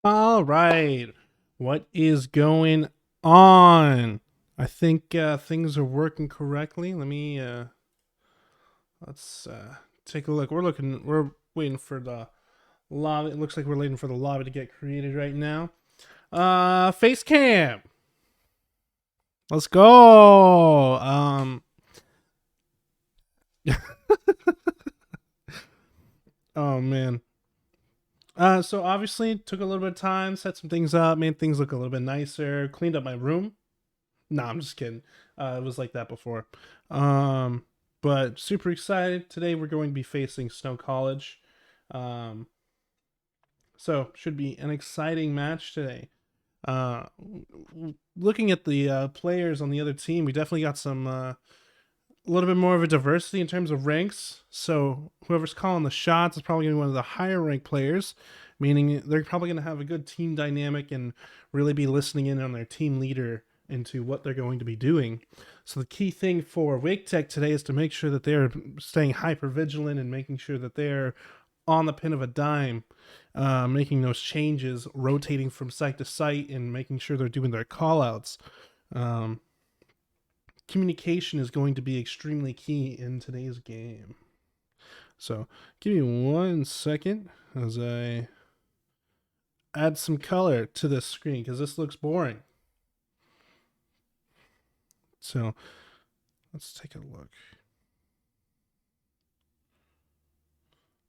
All right. What is going on? I think things are working correctly. Let's take a look. We're waiting for the lobby. It looks like we're waiting for the lobby to get created right now. Face cam. Let's go. Oh man. So obviously took a little bit of time, set some things up, made things look a little bit nicer, cleaned up my room. No, I'm just kidding. It was like that before. Um, but super excited. Today we're going to be facing Snow College. Um, so should be an exciting match today. Uh, Looking at the players on the other team, we definitely got some a little bit more of a diversity in terms of ranks. So whoever's calling the shots is probably going to be one of the higher ranked players, meaning they're probably going to have a good team dynamic and really be listening in on their team leader into what they're going to be doing. So the key thing for Wake Tech today is to make sure that they're staying hyper vigilant and making sure that they're on the pin of a dime, making those changes, rotating from site to site, and making sure they're doing their call outs. Um, Communication is going to be extremely key in today's game. So give me 1 second as I add some color to this screen because this looks boring. So let's take a look.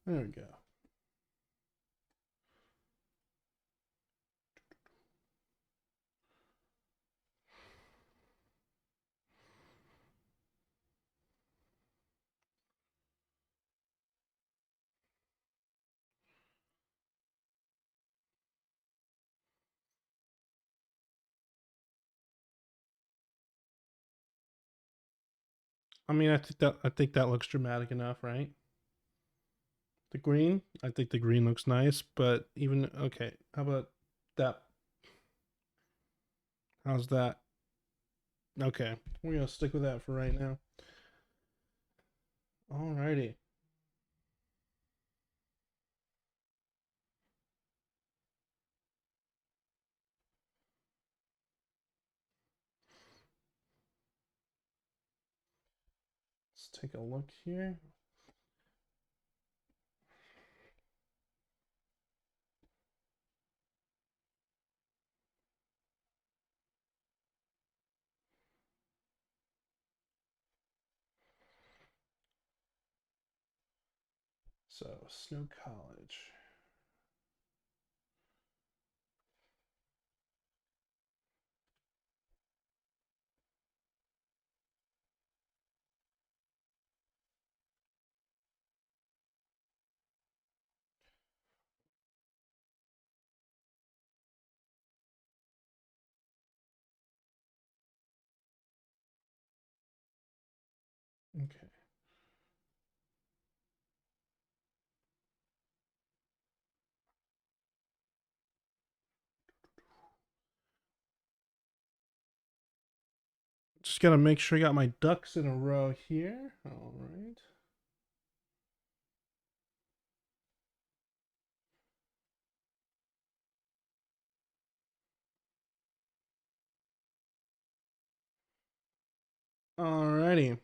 There we go. I think that looks dramatic enough, right? The green, I think the green looks nice, but even okay. How about that? How's that? Okay, we're gonna stick with that for right now. Alrighty. Let's take a look here. So Snow College. Okay. Just gotta make sure I got my ducks in a row here. All right. Alrighty.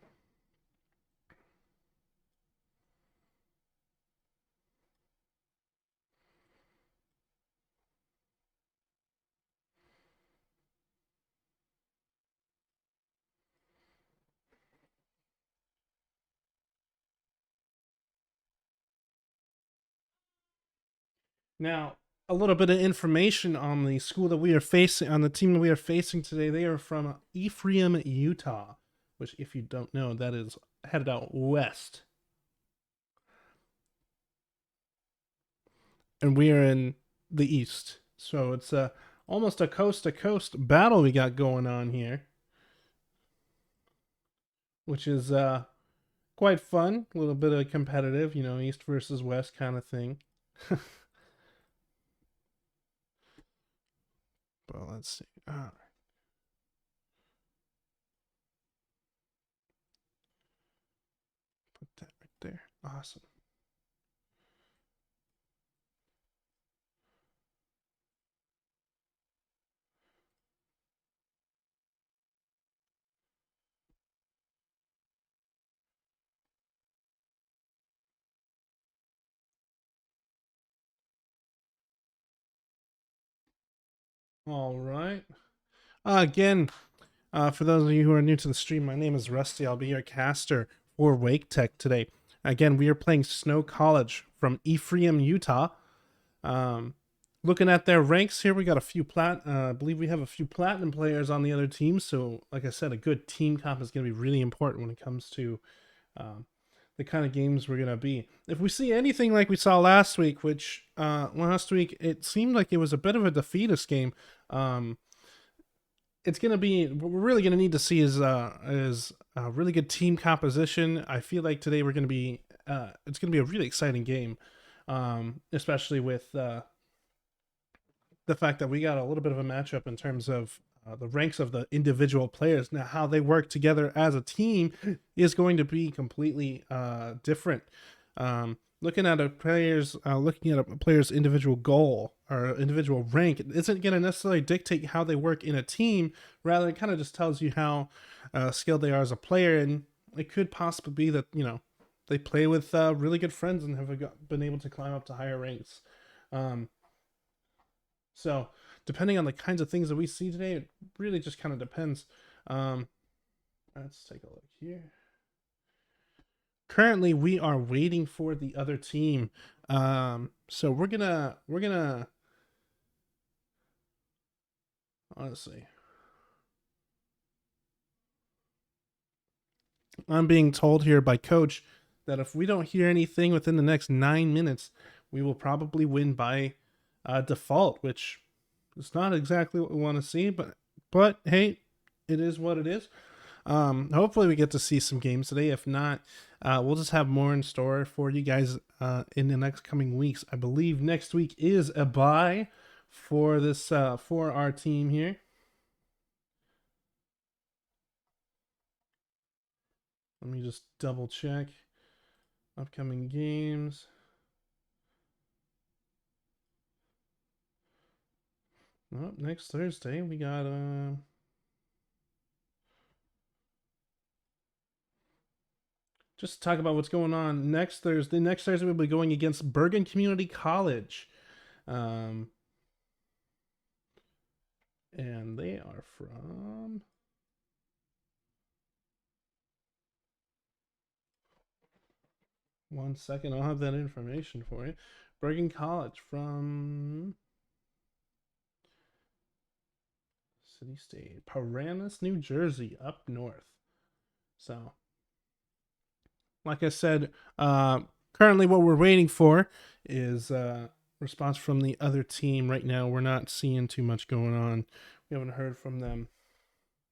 Now, a little bit of information on the school that we are facing, on the team that we are facing today. They are from Ephraim, Utah, which, if you don't know, that is headed out west. And we are in the east. So it's almost a coast to coast battle we got going on here, which is quite fun. A little bit of competitive, east versus west kind of thing. But let's see. Put that right there. Awesome. All right. Again, for those of you who are new to the stream, my name is Rusty. I'll be your caster for Wake Tech today. Again, we are playing Snow College from Ephraim, Utah. Um, Looking at their ranks here, we got a few I believe we have a few platinum players on the other team. So, like I said, a good team comp is going to be really important when it comes to um, the kind of games we're going to be. If we see anything like we saw last week, which last week it seemed like it was a bit of a defeatist game. It's gonna be what we're really gonna need to see is a really good team composition. I feel like today we're gonna be it's gonna be a really exciting game, especially with the fact that we got a little bit of a matchup in terms of the ranks of the individual players. Now, how they work together as a team is going to be completely different. Looking at looking at a player's individual goal or individual rank isn't going to necessarily dictate how they work in a team. Rather, it kind of just tells you how skilled they are as a player, and it could possibly be that they play with really good friends and have been able to climb up to higher ranks. So, depending on the kinds of things that we see today, it really just kind of depends. Let's take a look here. Currently, we are waiting for the other team. So we're gonna honestly. I'm being told here by coach that if we don't hear anything within the next 9 minutes, we will probably win by default, which is not exactly what we want to see, but hey, it is what it is. Hopefully we get to see some games today. If not, we'll just have more in store for you guys in the next coming weeks. I believe next week is a bye for this for our team here. Let me just double check upcoming games. Oh, next Thursday we got just talk about what's going on next Thursday. Next Thursday we'll be going against Bergen Community College. And they are from 1 second. I'll have that information for you. Bergen College from City State, Paramus, New Jersey, up north. So, like I said, currently what we're waiting for is response from the other team. Right now, we're not seeing too much going on. We haven't heard from them.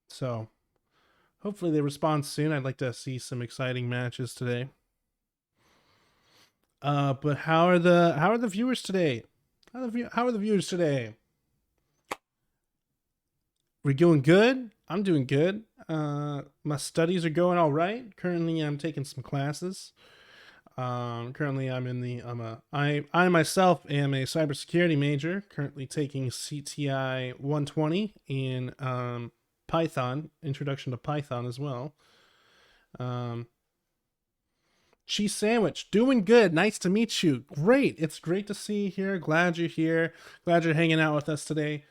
So, hopefully they respond soon. I'd like to see some exciting matches today. But how are the viewers today? How are the viewers today? We're doing good. I'm doing good. My studies are going all right. Currently, I'm taking some classes. Currently, I myself am a cybersecurity major. Currently taking CTI 120 in Python, Introduction to Python as well. Cheese sandwich, doing good. Nice to meet you. Great. It's great to see you here. Glad you're here. Glad you're hanging out with us today.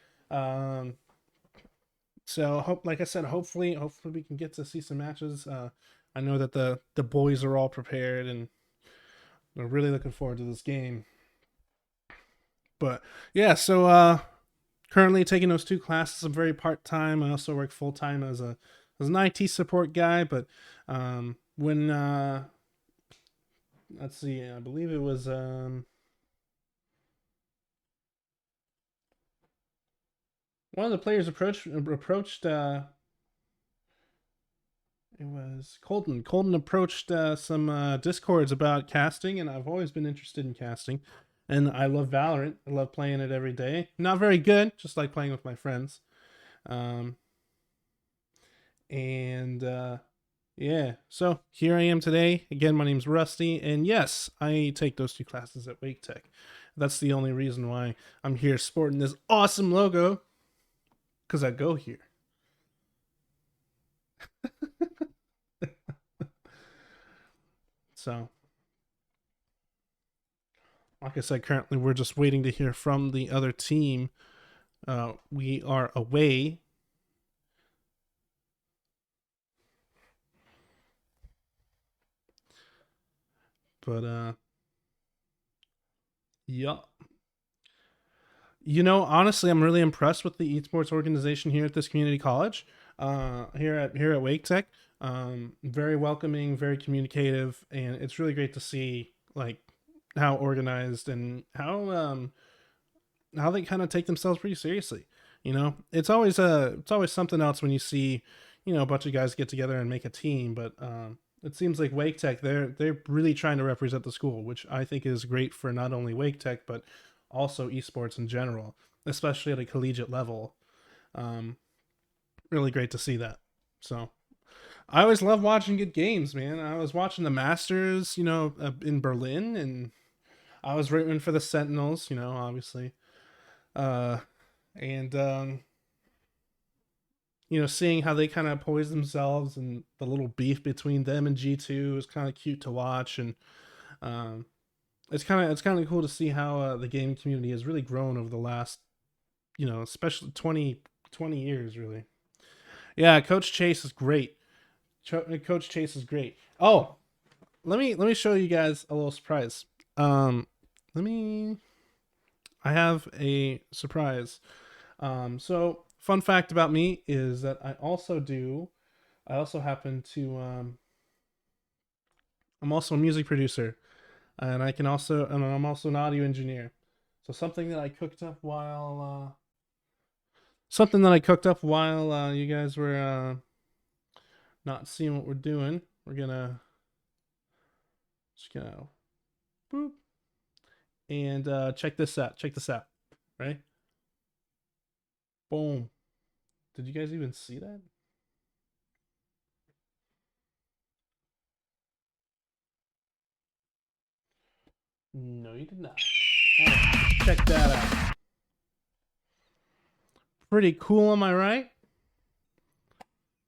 So like I said, hopefully we can get to see some matches. I know that the boys are all prepared and they're really looking forward to this game. But yeah, so currently taking those two classes. I'm very part time. I also work full time as an IT support guy. But when let's see, I believe it was one of the players approached it was Colton. Colton approached some discords about casting, and I've always been interested in casting. And I love Valorant. I love playing it every day. Not very good, just like playing with my friends. And yeah, so here I am today. Again, my name's Rusty, and yes, I take those two classes at Wake Tech. That's the only reason why I'm here sporting this awesome logo, because I go here. So, like I said, currently we're just waiting to hear from the other team. We are away. But yeah. Honestly, I'm really impressed with the esports organization here at this community college. Here at Wake Tech, very welcoming, very communicative, and it's really great to see like how organized and how they kind of take themselves pretty seriously. It's always something else when you see a bunch of guys get together and make a team, but it seems like Wake Tech they're really trying to represent the school, which I think is great for not only Wake Tech but also esports in general, especially at a collegiate level. Um, really great to see that. So I always love watching good games, man. I was watching the Masters, in Berlin, and I was rooting for the Sentinels, obviously. Uh, and seeing how they kind of poise themselves and the little beef between them and G2 is kind of cute to watch, and um, it's kind of cool to see how the gaming community has really grown over the last, especially 20 years, really. Yeah, Coach Chase is great. Coach Chase is great. Oh, let me show you guys a little surprise. Let me. I have a surprise. So fun fact about me is that I also happen to. I'm also a music producer, and I'm also an audio engineer. So something that I cooked up while you guys were not seeing what we're doing. We're gonna just gonna boop and check this out. Check this out. Right? Boom. Did you guys even see that? No, you did not. Oh, check that out. Pretty cool, am I right?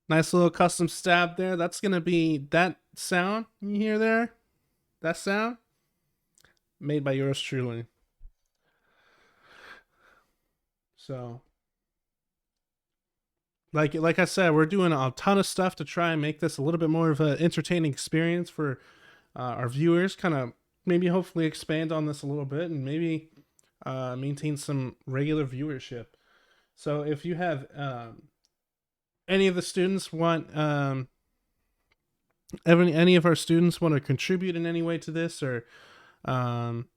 Nice little custom stab there. That's gonna be that sound you hear there. That sound made by yours truly. So, like I said, we're doing a ton of stuff to try and make this a little bit more of an entertaining experience for our viewers. Kind of maybe hopefully expand on this a little bit and maybe maintain some regular viewership. So if you have any of the students want any of our students want to contribute in any way to this, or um,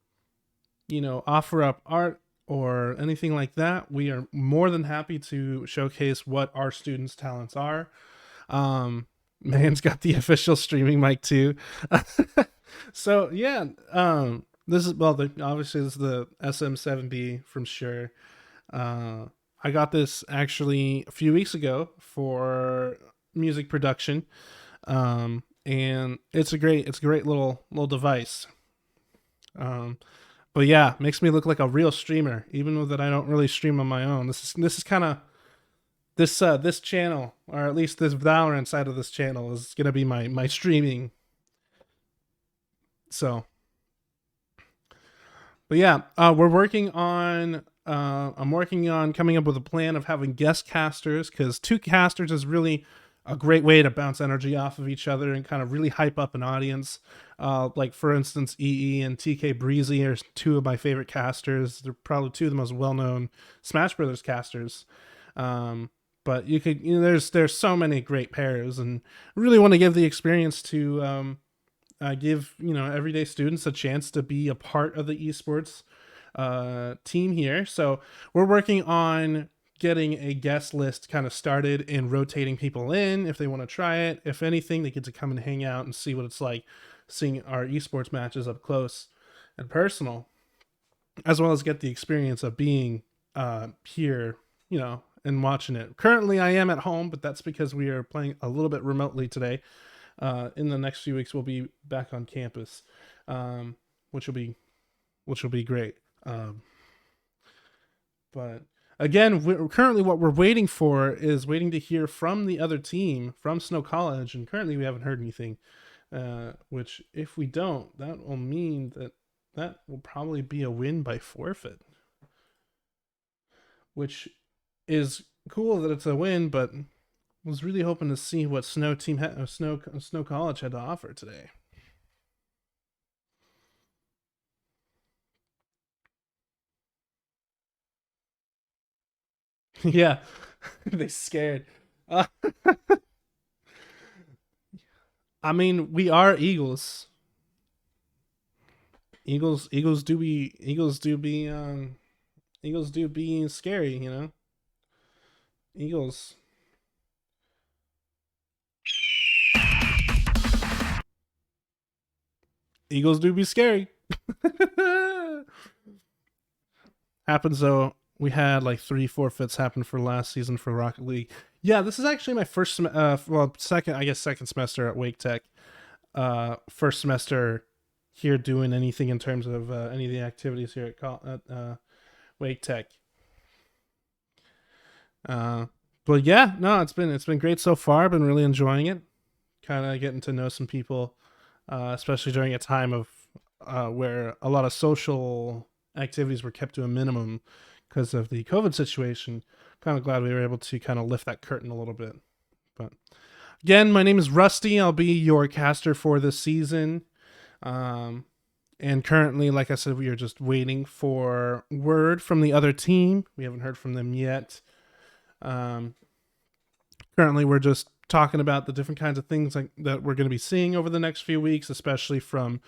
offer up art or anything like that, we are more than happy to showcase what our students' talents are. Man's got the official streaming mic too. So yeah, this is obviously this is the SM7B from Shure. I got this actually a few weeks ago for music production, and it's a great little device. Um, but yeah, makes me look like a real streamer, even though that I don't really stream on my own. This is kind of this channel, or at least this Valorant side of this channel, is gonna be my streaming. So, but yeah, we're working on. I'm working on coming up with a plan of having guest casters, because two casters is really a great way to bounce energy off of each other and kind of really hype up an audience. Like for instance, EE and TK Breezy are two of my favorite casters. They're probably two of the most well-known Smash Brothers casters. Um, but there's so many great pairs, and I really want to give the experience to give everyday students a chance to be a part of the esports team here. So we're working on getting a guest list kind of started and rotating people in if they want to try it. If anything, they get to come and hang out and see what it's like seeing our esports matches up close and personal, as well as get the experience of being here, and watching it. Currently, I am at home, but that's because we are playing a little bit remotely today. In the next few weeks, we'll be back on campus, um, which will be great. But again, currently what we're waiting for is waiting to hear from the other team from Snow College, and currently we haven't heard anything. Which, if we don't, that will mean that will probably be a win by forfeit. which is cool that it's a win, but was really hoping to see what Snow College had to offer today. Yeah, they scared. Uh, I mean, we are Eagles. Eagles do be scary, you know. Eagles. Eagles do be scary. Happens though. We had like 3 forfeits happen for last season for Rocket League. Yeah, this is actually my second semester at Wake Tech. First semester here doing anything in terms of any of the activities here at Wake Tech. But yeah, no, it's been great so far. Been really enjoying it. Kind of getting to know some people, especially during a time of where a lot of social activities were kept to a minimum because of the COVID situation. Kind of glad we were able to kind of lift that curtain a little bit. But again, my name is Rusty. I'll be your caster for this season. Um, and currently, like I said, we are just waiting for word from the other team. We haven't heard from them yet. Um, Currently, we're just talking about the different kinds of things that we're going to be seeing over the next few weeks, especially from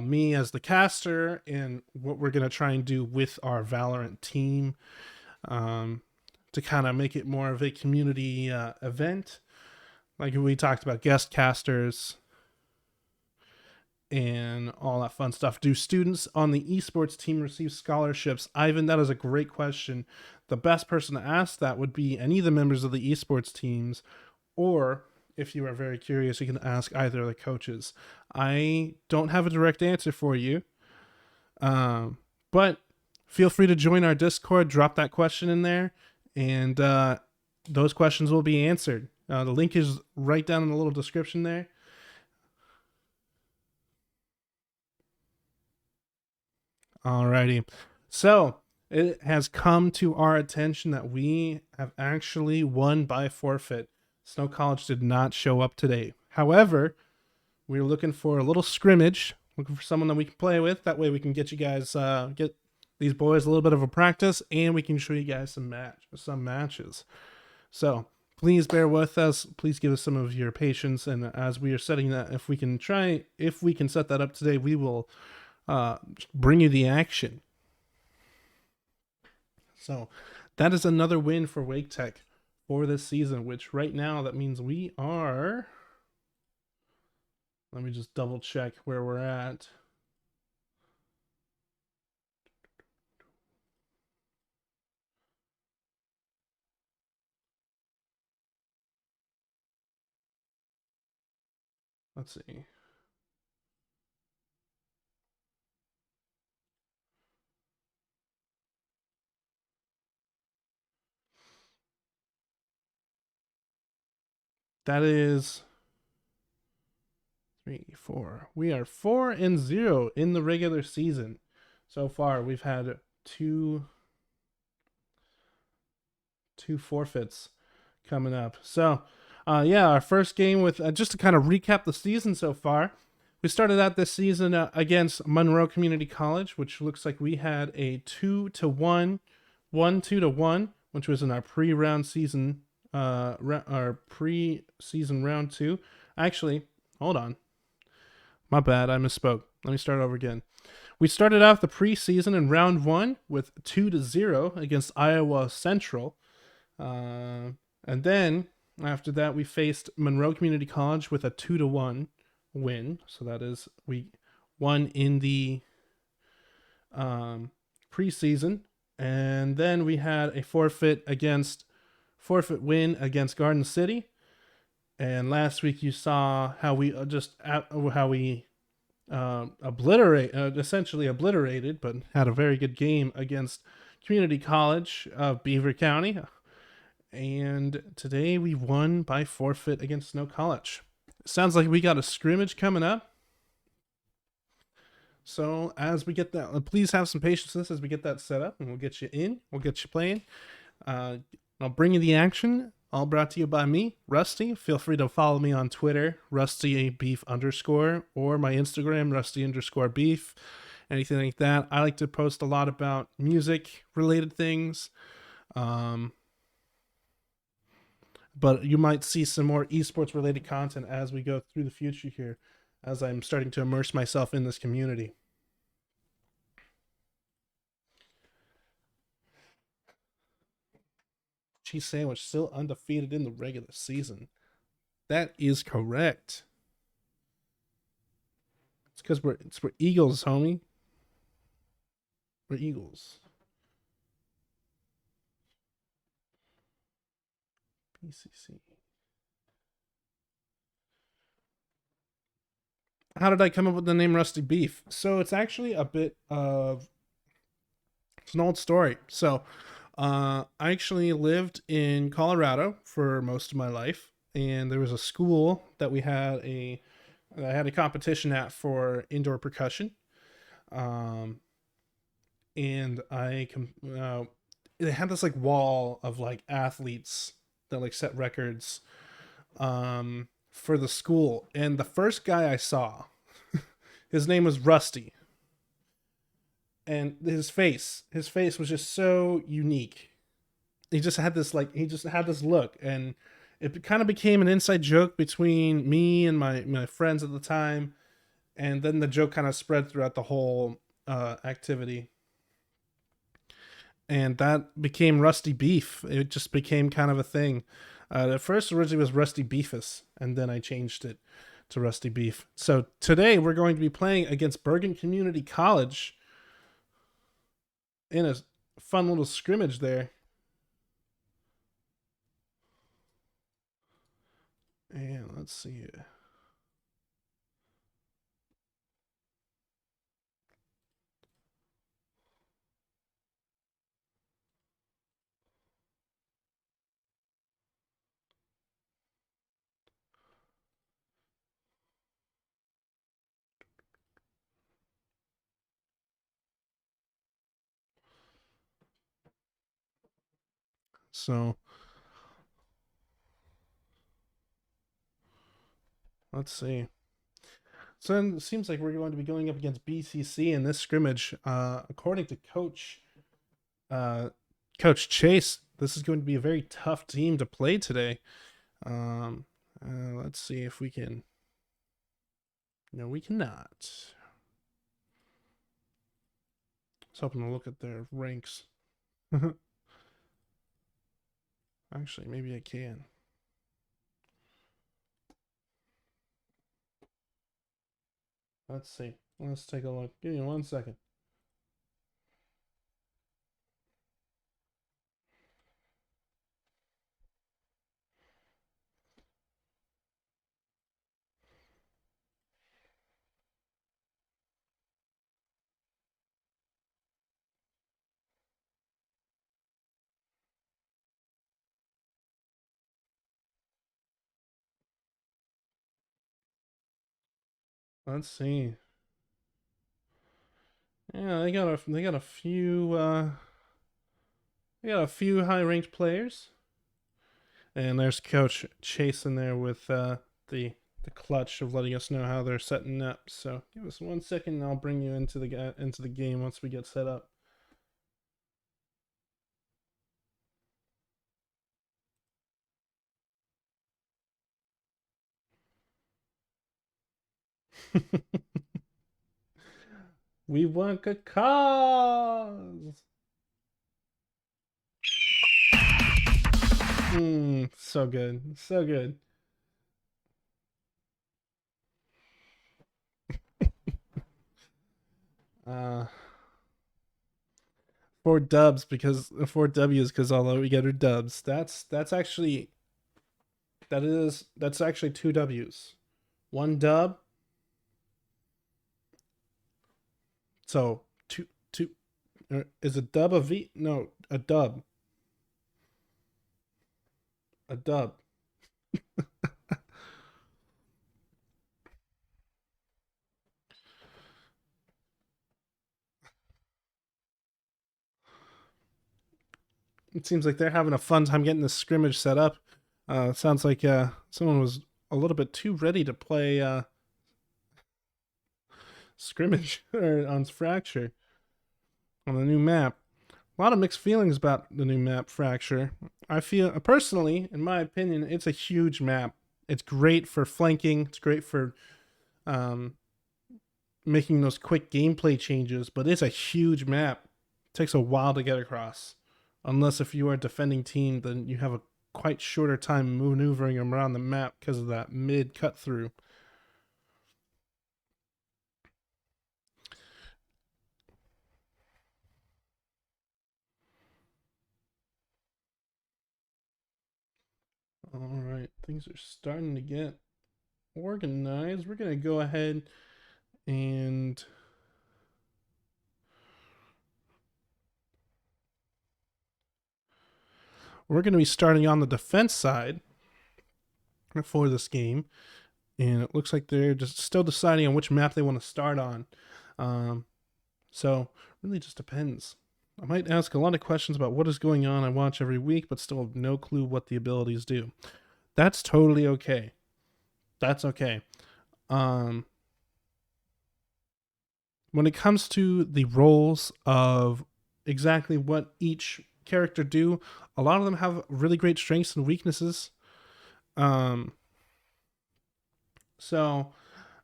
me as the caster, and what we're going to try and do with our Valorant team to kind of make it more of a community event. Like we talked about guest casters and all that fun stuff. Do students on the esports team receive scholarships? Ivan, that is a great question. The best person to ask that would be any of the members of the esports teams, or if you are very curious, you can ask either of the coaches. I don't have a direct answer for you, but feel free to join our Discord, drop that question in there, and those questions will be answered. The link is right down in the little description there. Alrighty. So it has come to our attention that we have actually won by forfeit. Snow College did not show up today. However, we're looking for a little scrimmage, looking for someone that we can play with. That way we can get you guys, get these boys a little bit of a practice, and we can show you guys some matches. So please bear with us. Please give us some of your patience. And as we are setting that, if we can set that up today, we will bring you the action. So that is another win for Wake Tech for this season, which right now that means we are. Let me just double check where we're at. Let's see. That is 3, 4. We are 4-0 in the regular season. So far, we've had two forfeits coming up. So, yeah, our first game with just to kind of recap the season so far. We started out this season against Monroe Community College, which looks like we had a 2-1, 2-1, which was in our pre-round season, our pre-season round 2. Actually, hold on. My bad, I misspoke. Let me start over again. We started off the preseason in round 1 with 2-0 against Iowa Central. And then after that, we faced Monroe Community College with a 2-1 win. So that is, we won in the preseason. And then we had a forfeit win against Garden City. And last week you saw how we essentially obliterated, but had a very good game against Community College of Beaver County. And today we won by forfeit against Snow College. Sounds like we got a scrimmage coming up. So as we get that, please have some patience with us as we get that set up, and we'll get you in. We'll get you playing. Uh, I'll bring you the action. All brought to you by me, Rusty. Feel free to follow me on Twitter, RustyBeef underscore, or my Instagram, Rusty underscore beef. Anything like that. I like to post a lot about music related things. Um, but you might see some more esports related content as we go through the future here, as I'm starting to immerse myself in this community. Cheese sandwich still undefeated in the regular season. That is correct. It's because we're Eagles, homie. We're Eagles. PCC. How did I come up with the name Rusty Beef? So it's actually a bit of it's an old story. So I actually lived in Colorado for most of my life, and there was a school that we had a I had a competition at for indoor percussion. Um, and they had this like wall of like athletes that like set records for the school, and the first guy I saw, his name was Rusty, and his face was just so unique. He just had this look, and it kind of became an inside joke between me and my friends at the time, and then the joke kind of spread throughout the whole activity, and that became Rusty Beef. It just became kind of a thing. At first, originally was Rusty Beefus, and then I changed it to Rusty Beef. So today we're going to be playing against Bergen Community College in a fun little scrimmage there. And let's see. So let's see. So then it seems like we're going to be going up against BCC in this scrimmage. According to uh, Coach Chase, this is going to be a very tough team to play today. Um, let's see if we can. No, we cannot. I was hoping to look at their ranks. Actually, maybe I can. Let's see. Let's take a look. Give me 1 second. Let's see. Yeah, they got a few high ranked players. And there's Coach Chase in there with the clutch of letting us know how they're setting up. So give us 1 second, and I'll bring you into the game once we get set up. We want a cause. So good, so good. Uh, 4 dubs because 4 W's because although we get our dubs, that's actually 2 W's, 1 dub. So two is a dub a V? No, a dub. It seems like they're having a fun time getting this scrimmage set up. Sounds like someone was a little bit too ready to play scrimmage on Fracture on the new map. A lot of mixed feelings about the new map Fracture. I feel personally, in my opinion, it's a huge map. It's great for flanking. It's great for making those quick gameplay changes, but it's a huge map. It takes a while to get across. Unless if you are a defending team, then you have a quite shorter time maneuvering around the map because of that mid cut through. All right, things are starting to get organized. We're going to go ahead and we're going to be starting on the defense side for this game. And it looks like they're just still deciding on which map they want to start on. So really just depends. I might ask a lot of questions about what is going on. I watch every week, but still have no clue what the abilities do. That's totally okay. That's okay. When it comes to the roles of exactly what each character do, a lot of them have really great strengths and weaknesses. So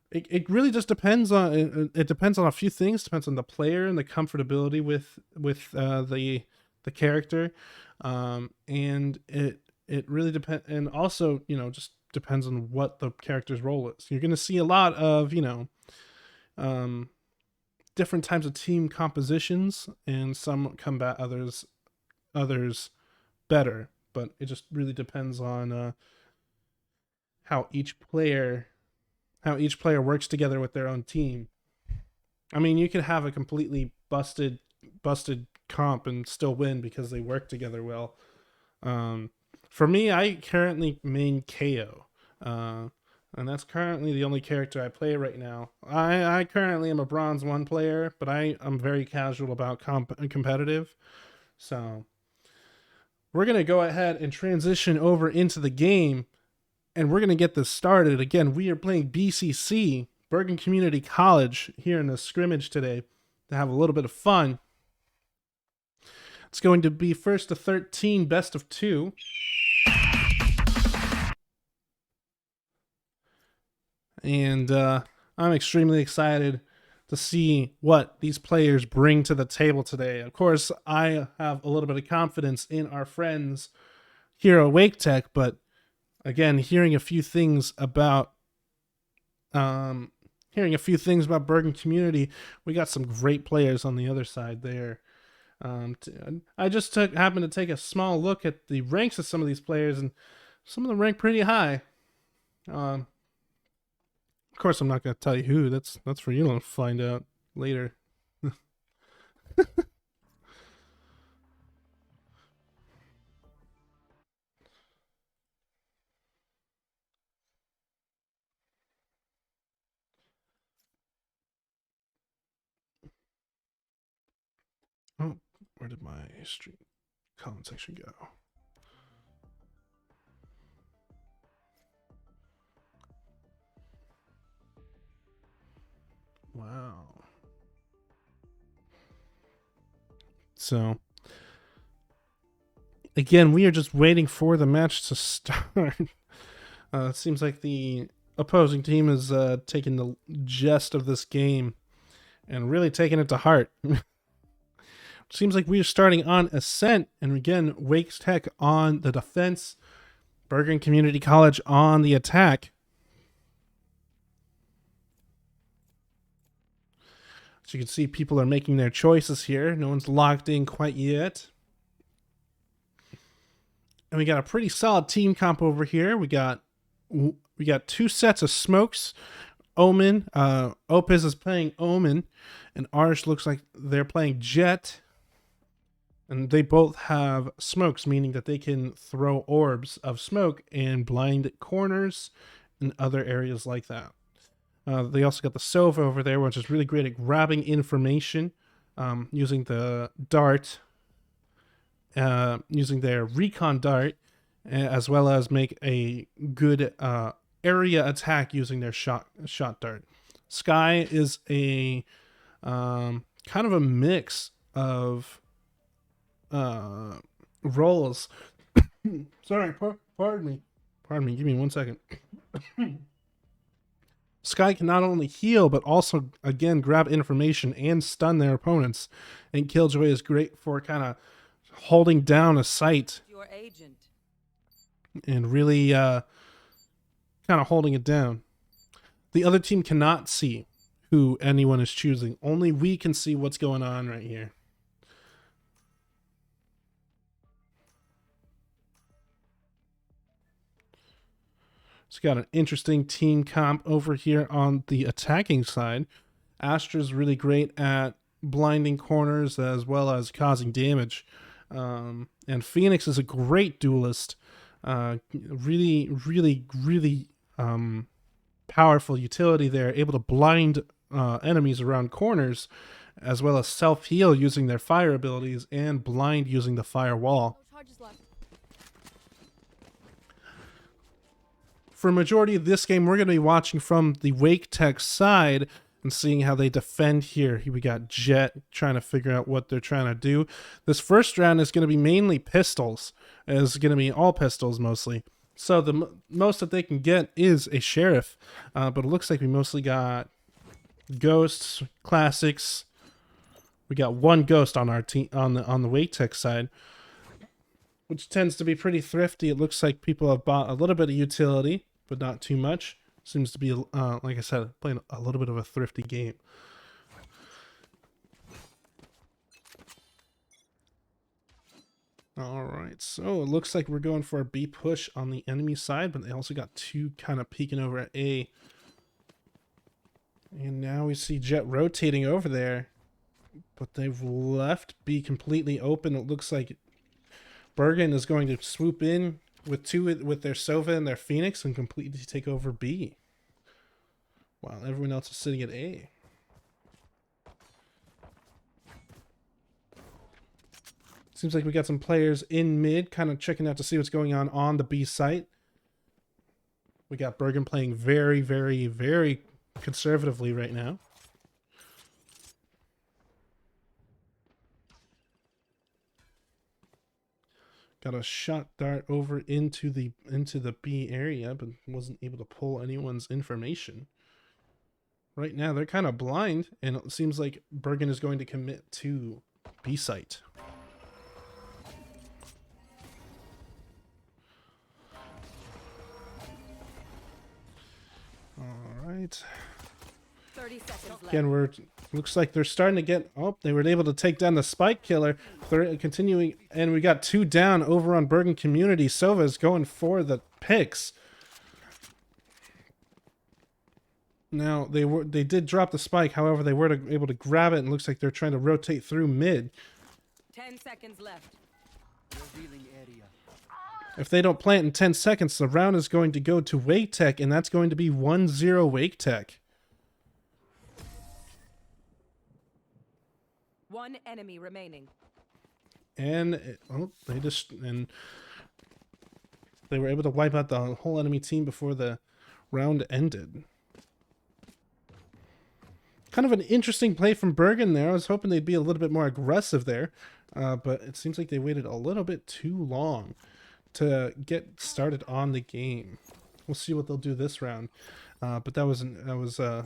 it really just depends on it depends on a few things. Depends on the player and the comfortability with the character, and it really depends. And also, just depends on what the character's role is. You're going to see a lot of different types of team compositions, and some combat others better. But it just really depends on how each player works together with their own team. I mean, you could have a completely busted comp and still win because they work together well. For me, I currently main KO, and that's currently the only character I play right now. I currently am a bronze 1 player, but I'm very casual about competitive. So we're gonna go ahead and transition over into the game, and we're going to get this started. Again, we are playing BCC, Bergen Community College, here in the scrimmage today to have a little bit of fun. It's going to be first to 13, best of 2. And I'm extremely excited to see what these players bring to the table today. Of course, I have a little bit of confidence in our friends here at Wake Tech, but again, hearing a few things about Bergen Community, we got some great players on the other side there. I just happened to take a small look at the ranks of some of these players, and some of them rank pretty high. Of course, I'm not going to tell you who. That's for you to find out later. Oh, where did my stream comment section go? Wow. So, again, we are just waiting for the match to start. It seems like the opposing team is taking the gist of this game and really taking it to heart. Seems like we are starting on Ascent, and again, Wake Tech on the defense, Bergen Community College on the attack. So you can see people are making their choices here. No one's locked in quite yet. And we got a pretty solid team comp over here. We got 2 sets of smokes. Omen, Opus is playing Omen, and Arsh looks like they're playing Jet. And they both have smokes, meaning that they can throw orbs of smoke and blind corners and other areas like that. They also got the Sova over there, which is really great at grabbing information using the dart using their recon dart, as well as make a good area attack using their shot dart. Skye is a kind of a mix of roles. Sorry, pardon me. Pardon me. Give me 1 second. Skye can not only heal, but also, again, grab information and stun their opponents. And Killjoy is great for kind of holding down a site. Your agent. And really kind of holding it down. The other team cannot see who anyone is choosing. Only we can see what's going on right here. It's got an interesting team comp over here on the attacking side. Astra's really great at blinding corners as well as causing damage. And Phoenix is a great duelist. Really powerful utility there, able to blind enemies around corners, as well as self-heal using their fire abilities and blind using the firewall. For a majority of this game, we're going to be watching from the Wake Tech side and seeing how they defend here. We got Jet trying to figure out what they're trying to do. This first round is going to be mainly pistols. It's going to be all pistols mostly. So the most that they can get is a sheriff. But it looks like we mostly got ghosts, classics. We got one ghost on our team on the Wake Tech side, which tends to be pretty thrifty. It looks like people have bought a little bit of utility, but not too much. Seems to be, like I said, playing a little bit of a thrifty game. Alright, so it looks like we're going for a B push on the enemy side, but they also got two kind of peeking over at A. And now we see Jet rotating over there, but they've left B completely open. It looks like Bergen is going to swoop in with their Sova and their Phoenix and completely take over B, while everyone else is sitting at A. Seems like we got some players in mid, kind of checking out to see what's going on the B site. We got Bergen playing very, very, very conservatively right now. Got a shot dart over into the B area, but wasn't able to pull anyone's information. Right now, they're kind of blind, and it seems like Bergen is going to commit to B site. All right. 30 seconds left. Again, looks like they're starting to get. Oh, they were able to take down the Spike Killer. They're continuing, and we got two down over on Bergen Community. Sova's going for the picks. Now they did drop the spike. However, they were able to grab it, and looks like they're trying to rotate through mid. 10 seconds left. Revealing area. If they don't plant in 10 seconds, the round is going to go to Wake Tech, and that's going to be 1-0 Wake Tech. One enemy remaining. And they were able to wipe out the whole enemy team before the round ended. Kind of an interesting play from Bergen there. I was hoping they'd be a little bit more aggressive there, but it seems like they waited a little bit too long to get started on the game. We'll see what they'll do this round, but that was a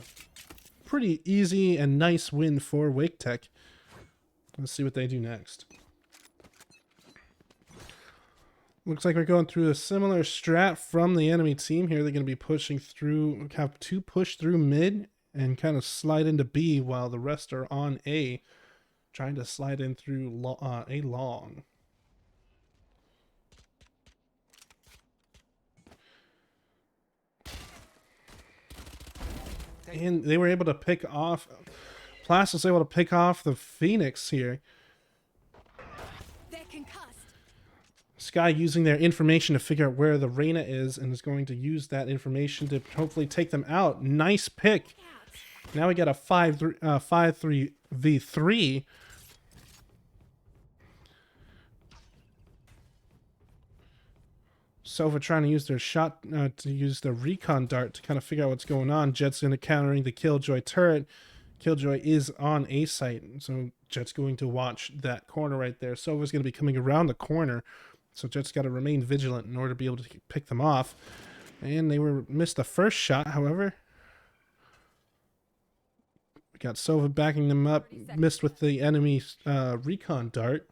pretty easy and nice win for Wake Tech. Let's see what they do next. Looks like we're going through a similar strat from the enemy team here. They're going to be pushing through, have two push through mid and kind of slide into B while the rest are on A, trying to slide in through A long. And they were able to pick off, Plas was able to pick off the Phoenix here. Skye using their information to figure out where the Reyna is and is going to use that information to hopefully take them out. Nice pick. Now we got a 5-3v3. Sova trying to use their shot, to use the recon dart to kind of figure out what's going on. Jet's going to countering the Killjoy turret. Killjoy is on A site, so Jet's going to watch that corner right there. Sova's going to be coming around the corner, so Jet's got to remain vigilant in order to be able to pick them off. And they missed the first shot, however. We got Sova backing them up, missed with the enemy recon dart.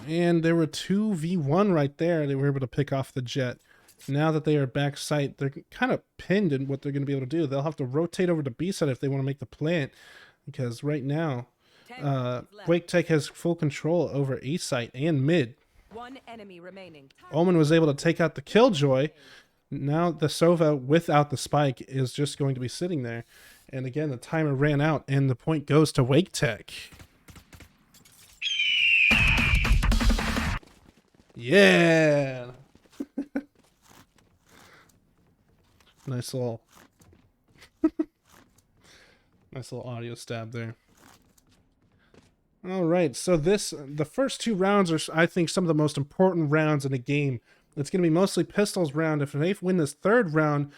And there were 2v1 right there. They were able to pick off the Jet. Now that they are back site, they're kind of pinned in what they're going to be able to do. They'll have to rotate over to B side if they want to make the plant. Because right now, Wake Tech has full control over A site and mid. One enemy remaining. Omen was able to take out the Killjoy. Now the Sova without the spike is just going to be sitting there. And again, the timer ran out and the point goes to Wake Tech. Yeah. Nice little nice little audio stab there. All right, so the first 2 rounds are, I think, some of the most important rounds in the game. It's going to be mostly pistols round. If they win this 3rd round,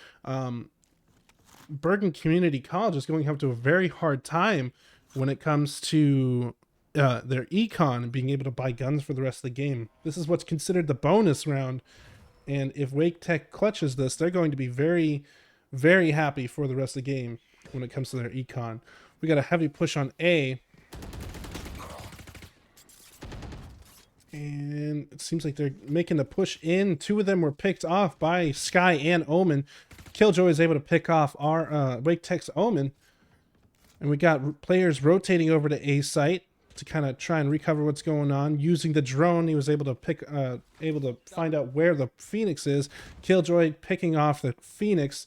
Bergen Community College is going to have to a very hard time when it comes to their econ and being able to buy guns for the rest of the game. This is what's considered the bonus round, and if Wake Tech clutches this, they're going to be very, very happy for the rest of the game when it comes to their econ. We got a heavy push on A, and it seems like they're making the push in. 2 of them were picked off by Sky and Omen. Killjoy is able to pick off our Wake Tech's Omen, and we got players rotating over to A site to kind of try and recover what's going on. Using the drone, he was able to find out where the Phoenix is. Killjoy picking off the Phoenix.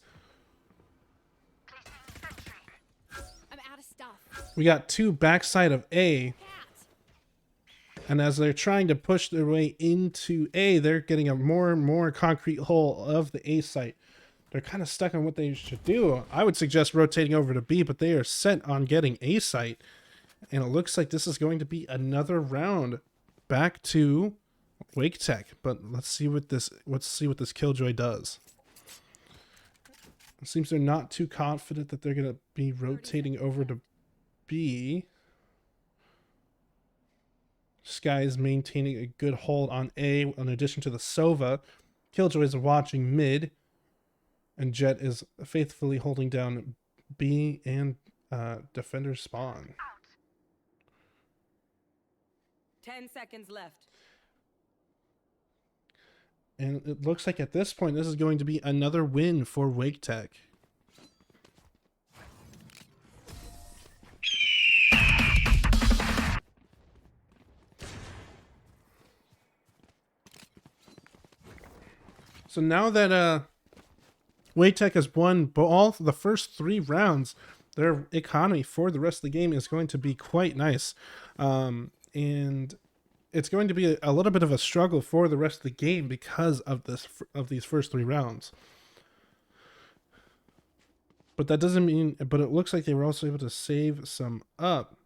I'm out of stuff. We got 2 backside of A, and as they're trying to push their way into A, they're getting a more and more concrete hole of the A site. They're kind of stuck on what they should do. I would suggest rotating over to B, but they are set on getting A site. And it looks like this is going to be another round back to Wake Tech. But let's see what this Killjoy does. It seems they're not too confident that they're going to be rotating over to B. Sky is maintaining a good hold on A in addition to the Sova. Killjoy is watching mid. And Jet is faithfully holding down B and Defender spawn. 10 seconds left. And it looks like at this point, this is going to be another win for Wake Tech. So now that Wake Tech has won all the first 3 rounds, their economy for the rest of the game is going to be quite nice. And it's going to be a little bit of a struggle for the rest of the game because of these first 3 rounds. But that doesn't mean, but it looks like they were also able to save some up.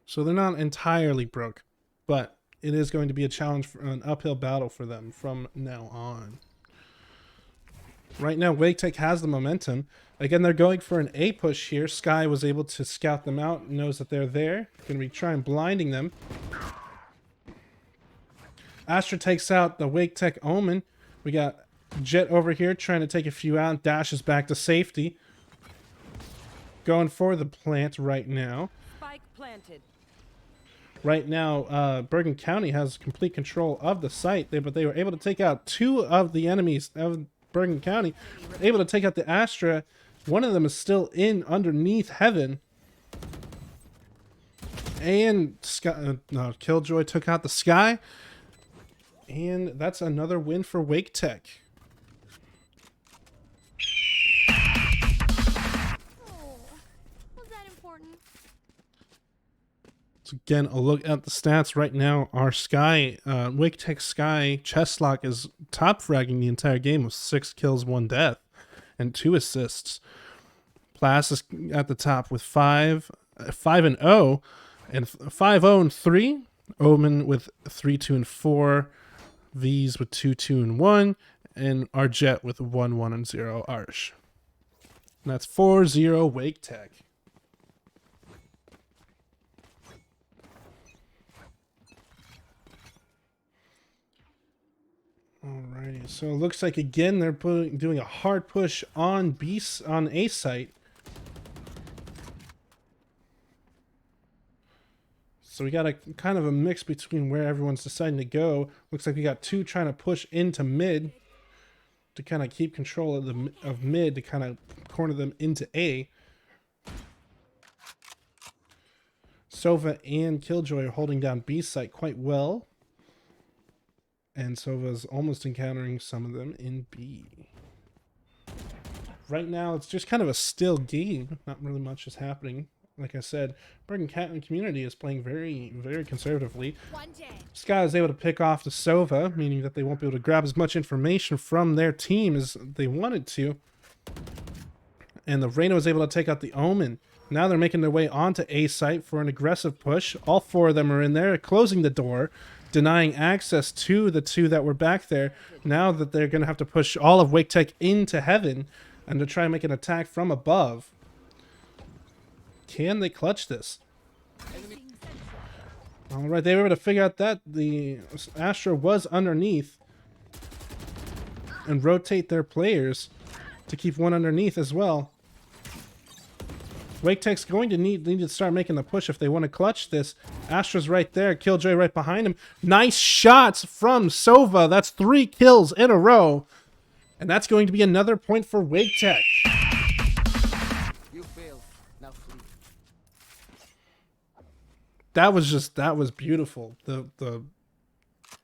So they're not entirely broke, but it is going to be a challenge, for an uphill battle for them from now on. Right now, Wake Tech has the momentum. Again, they're going for an A push here. Sky was able to scout them out, knows that they're there. Going to be trying blinding them. Astra takes out the Wake Tech Omen. We got Jet over here trying to take a few out. Dashes back to safety. Going for the plant right now. Spike planted. Right now, Bergen County has complete control of the site, but they were able to take out 2 of the enemies of Bergen County. Able to take out the Astra. One of them is still in underneath Heaven. And Killjoy took out the Sky. And that's another win for Wake Tech. Oh, was that important? So again, a look at the stats right now. Our Sky, Wake Tech Sky Chestlock is top fragging the entire game with 6 kills, 1 death, and 2 assists. Plas is at the top with 5 and 0. And 5-0 and 3. Omen with 3, 2, and 4. V's with 2, 2, and 1. And our Jet with 1, 1, and 0 Arsh. And that's 4-0 Wake Tech. Alrighty, so it looks like again they're doing a hard push on A site. So we got a kind of a mix between where everyone's deciding to go. Looks like we got 2 trying to push into mid to kind of keep control of mid to kind of corner them into A. Sova and Killjoy are holding down B site quite well. And Sova's almost encountering some of them in B. Right now, it's just kind of a still game. Not really much is happening. Like I said, Bergen community is playing very, very conservatively. One day. Sky is able to pick off the Sova, meaning that they won't be able to grab as much information from their team as they wanted to. And the Reyna was able to take out the Omen. Now they're making their way onto A site for an aggressive push. All 4 of them are in there, closing the door, denying access to the 2 that were back there. Now that they're going to have to push all of Wake Tech into heaven and to try and make an attack from above. Can they clutch this? Alright, they were able to figure out that the Astra was underneath and rotate their players to keep one underneath as well. Wake Tech's going to need to start making the push if they want to clutch this. Astra's right there, Killjoy right behind him. Nice shots from Sova. That's 3 kills in a row. And that's going to be another point for Wake Tech. You failed. Now flee. That was beautiful. The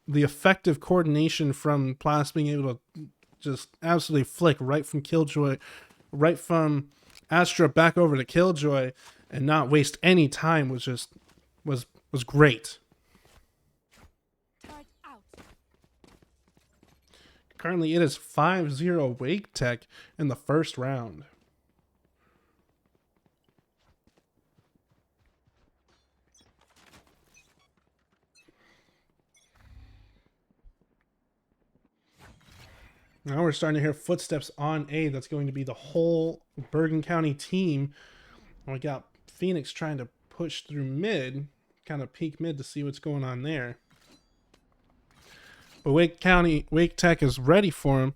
effective coordination from Plas being able to just absolutely flick right from Killjoy, right from Astra back over to Killjoy, and not waste any time was great. Turret out. Currently, it is 5-0 Wake Tech in the first round. Now we're starting to hear footsteps on A. That's going to be the whole Bergen County team. We got Phoenix trying to push through mid, kind of peek mid to see what's going on there. But Wake Tech is ready for him.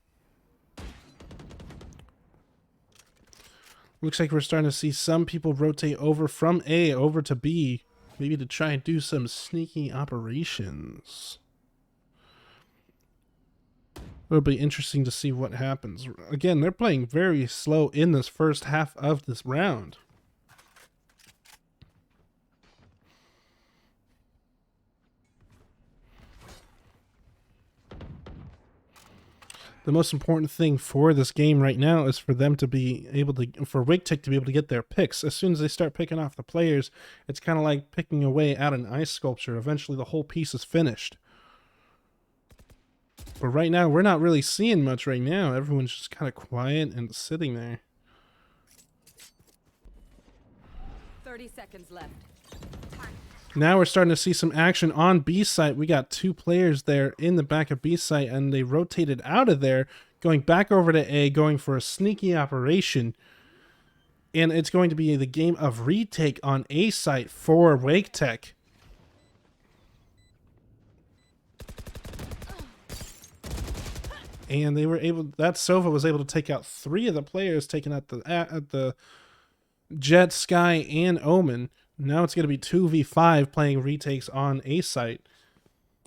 Looks like we're starting to see some people rotate over from A over to B, maybe to try and do some sneaky operations. It'll be interesting to see what happens. Again, they're playing very slow in this first half of this round. The most important thing for this game right now is for them to be able to, for Wake Tech to be able to get their picks. As soon as they start picking off the players, it's kind of like picking away at an ice sculpture. Eventually the whole piece is finished. But right now, we're not really seeing much right now. Everyone's just kind of quiet and sitting there. 30 seconds left. Now we're starting to see some action on B site. We got 2 players there in the back of B site, and they rotated out of there, going back over to A, going for a sneaky operation. And it's going to be the game of retake on A site for Wake Tech. And they were able, that Sova was able to take out 3 of the players, taking out the Jet, Sky, and Omen. Now it's going to be 2v5 playing retakes on A site.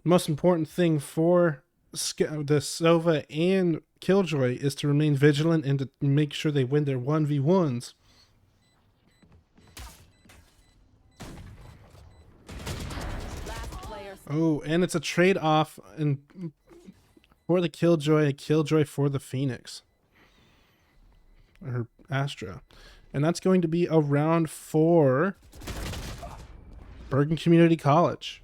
The most important thing for the Sova and Killjoy is to remain vigilant and to make sure they win their 1v1s. Last player. Oh, and it's a trade-off and for the Killjoy, a Killjoy for the Phoenix. Or Astra. And that's going to be a round for Bergen Community College.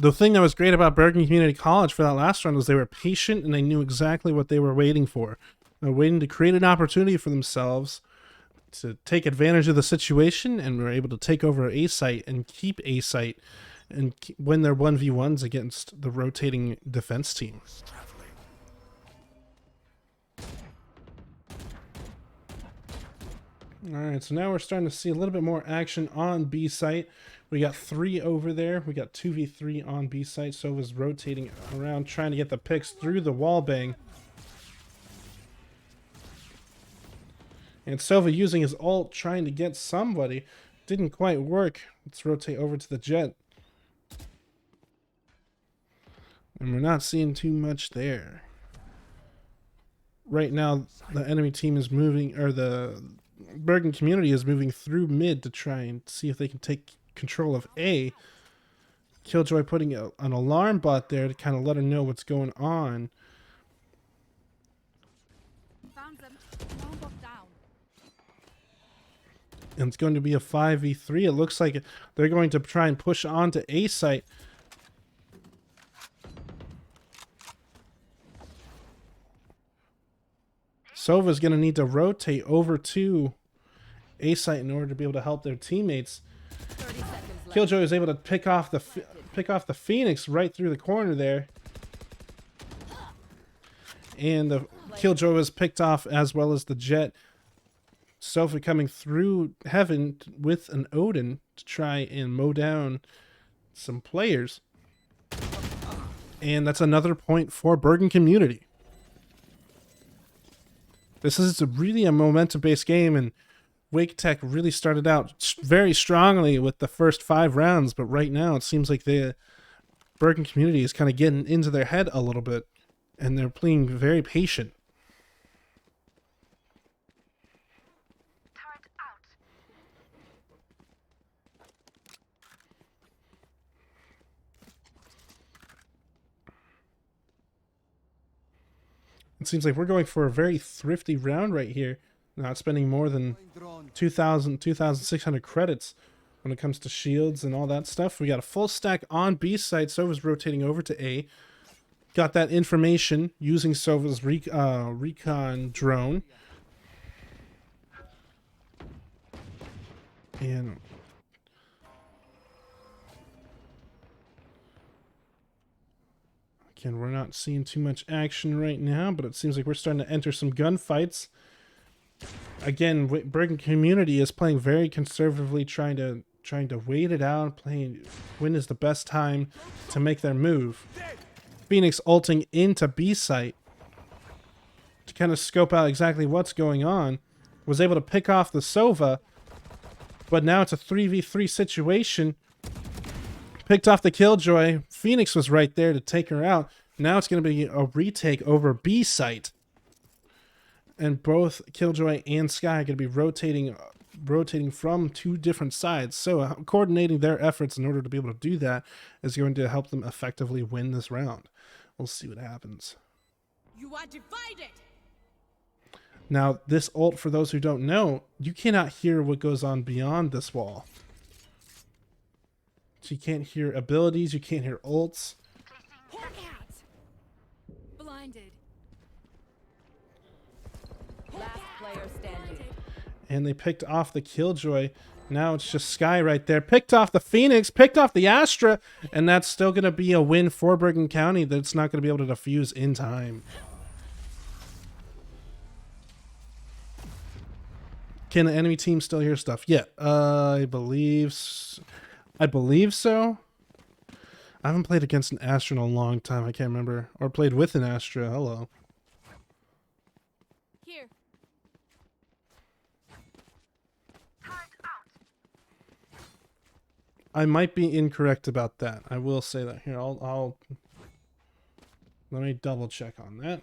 The thing that was great about Bergen Community College for that last round was they were patient and they knew exactly what they were waiting for. They were waiting to create an opportunity for themselves to take advantage of the situation, and were able to take over A site and keep A site and win their 1v1s against the rotating defense team. Alright, so now we're starting to see a little bit more action on B site. We got 3 over there. We got 2v3 on B site. Sova's rotating around, trying to get the picks through the wall bang. And Sova using his ult, trying to get somebody. Didn't quite work. Let's rotate over to the Jet. And we're not seeing too much there. Right now, the enemy team is moving, or the Bergen Community is moving through mid to try and see if they can take control of A. Killjoy putting an alarm bot there to kind of let her know what's going on. Found them. Alarm bot down. And it's going to be a 5v3. It looks like they're going to try and push on to A site. Sova's going to need to rotate over to A site in order to be able to help their teammates. 30 seconds left. Killjoy is able to pick off the Phoenix right through the corner there. And the Killjoy was picked off, as well as the Jet. Sova coming through Heaven with an Odin to try and mow down some players. And that's another point for Bergen Community. This is really a momentum-based game, and Wake Tech really started out very strongly with the first 5 rounds, but right now it seems like the Bergen Community is kind of getting into their head a little bit, and they're playing very patient. It seems like we're going for a very thrifty round right here, not spending more than 2,600 credits when it comes to shields and all that stuff. We got a full stack on B side. Sova's rotating over to A. Got that information using Sova's recon drone. And again, we're not seeing too much action right now, but it seems like we're starting to enter some gunfights. Again, Bergen Community is playing very conservatively, trying to wait it out, playing when is the best time to make their move. Phoenix ulting into B site to kind of scope out exactly what's going on. Was able to pick off the Sova, but now it's a 3v3 situation. Picked off the Killjoy. Phoenix was right there to take her out. Now it's going to be a retake over B site. And both Killjoy and Sky are going to be rotating from 2 different sides. So coordinating their efforts in order to be able to do that is going to help them effectively win this round. We'll see what happens. You are divided. Now, this ult, for those who don't know, you cannot hear what goes on beyond this wall. So you can't hear abilities, you can't hear ults. Blinded. Last player standing. And they picked off the Killjoy. Now it's just Sky right there. Picked off the Phoenix, picked off the Astra, and that's still going to be a win for Bergen County that's not going to be able to defuse in time. Can the enemy team still hear stuff? Yeah, I believe so. I haven't played against an Astra in a long time. I can't remember. Or played with an Astra. Hello. Here. I might be incorrect about that. I will say that. Here, I'll let me double check on that.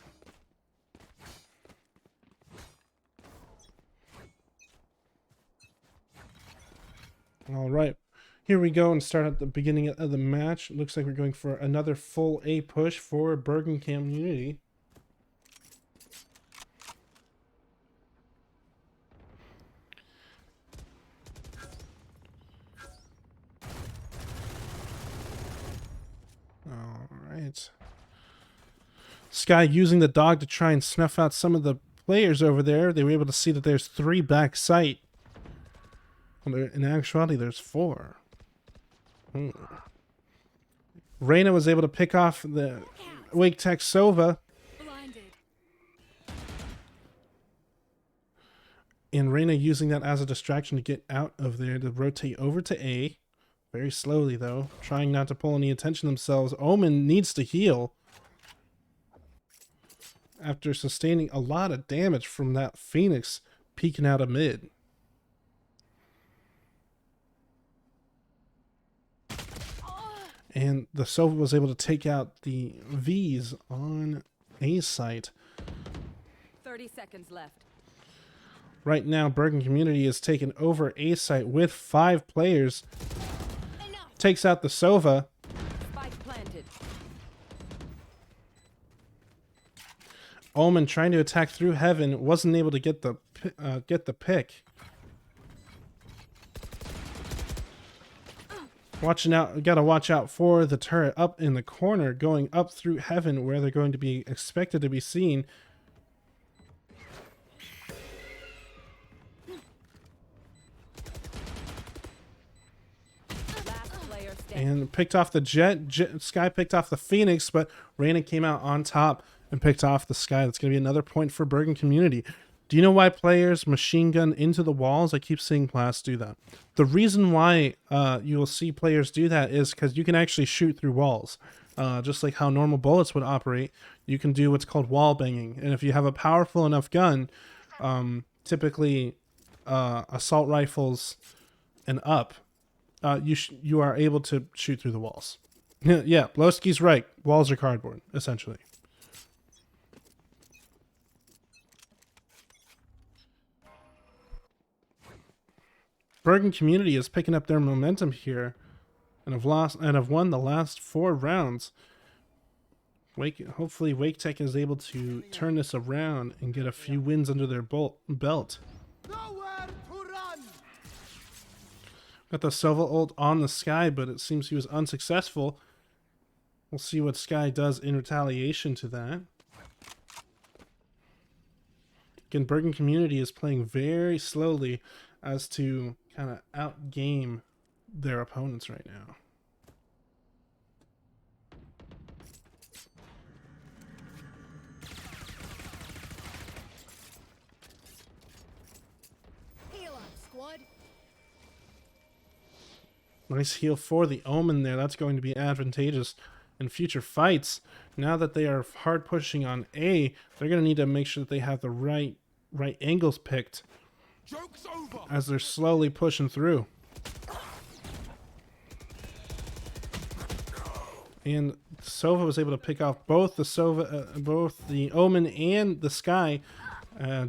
All right. Here we go and start at the beginning of the match. Looks like we're going for another full A push for Bergen Community. Sky using the dog to try and snuff out some of the players over there. They were able to see that there's 3 back sight. In actuality, there's 4. Reyna was able to pick off the Wake Tech Sova. Blinded. And Reyna using that as a distraction to get out of there to rotate over to A. Very slowly, though. Trying not to pull any attention themselves. Omen needs to heal. After sustaining a lot of damage from that Phoenix peeking out of mid. And the Sova was able to take out the Vs on A site. 30 seconds left. Right now, Bergen Community is taking over A site with 5 players. Takes out the Sova. Spike planted. Omen trying to attack through heaven, wasn't able to get the pick. Watching out, gotta watch out for the turret up in the corner, going up through heaven where they're going to be expected to be seen. Last player standing. And picked off the Jet. Sky picked off the Phoenix, but Reyna came out on top and picked off the Sky. That's going to be another point for Bergen Community. Do you know why players machine gun into the walls? I keep seeing Blast do that. The reason why you will see players do that is because you can actually shoot through walls. Just like how normal bullets would operate, you can do what's called wall banging. And if you have a powerful enough gun, typically assault rifles and up, you are able to shoot through the walls. Yeah, Blowski's right. Walls are cardboard, essentially. Bergen Community is picking up their momentum here, and have won the last 4 rounds. Hopefully Wake Tech is able to turn this around and get a few wins under their belt. Nowhere to run. Got the Sova ult on the Sky, but it seems he was unsuccessful. We'll see what Sky does in retaliation to that. Again, Bergen Community is playing very slowly as to kind of outgame their opponents right now. Heal up, squad. Nice heal for the Omen there. That's going to be advantageous in future fights. Now that they are hard pushing on A, they're going to need to make sure that they have the right angles picked Joke's over. as they're slowly pushing through. And Sova was able to pick off both both the Omen and the Sky.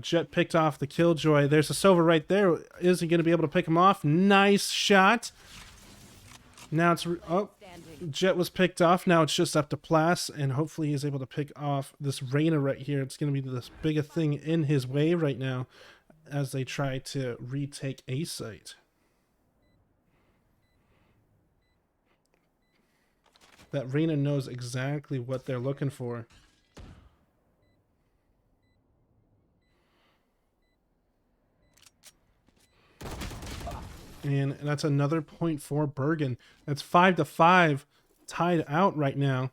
Jet picked off the Killjoy. There's a Sova right there. Is he going to be able to pick him off? Nice shot. Now it's Standing. Jet was picked off. Now it's just up to Plas, and hopefully he's able to pick off this Reyna right here. It's going to be this biggest thing in his way right now as they try to retake A site. That Reyna knows exactly what they're looking for. And that's another point for Bergen. That's 5-5, tied out right now.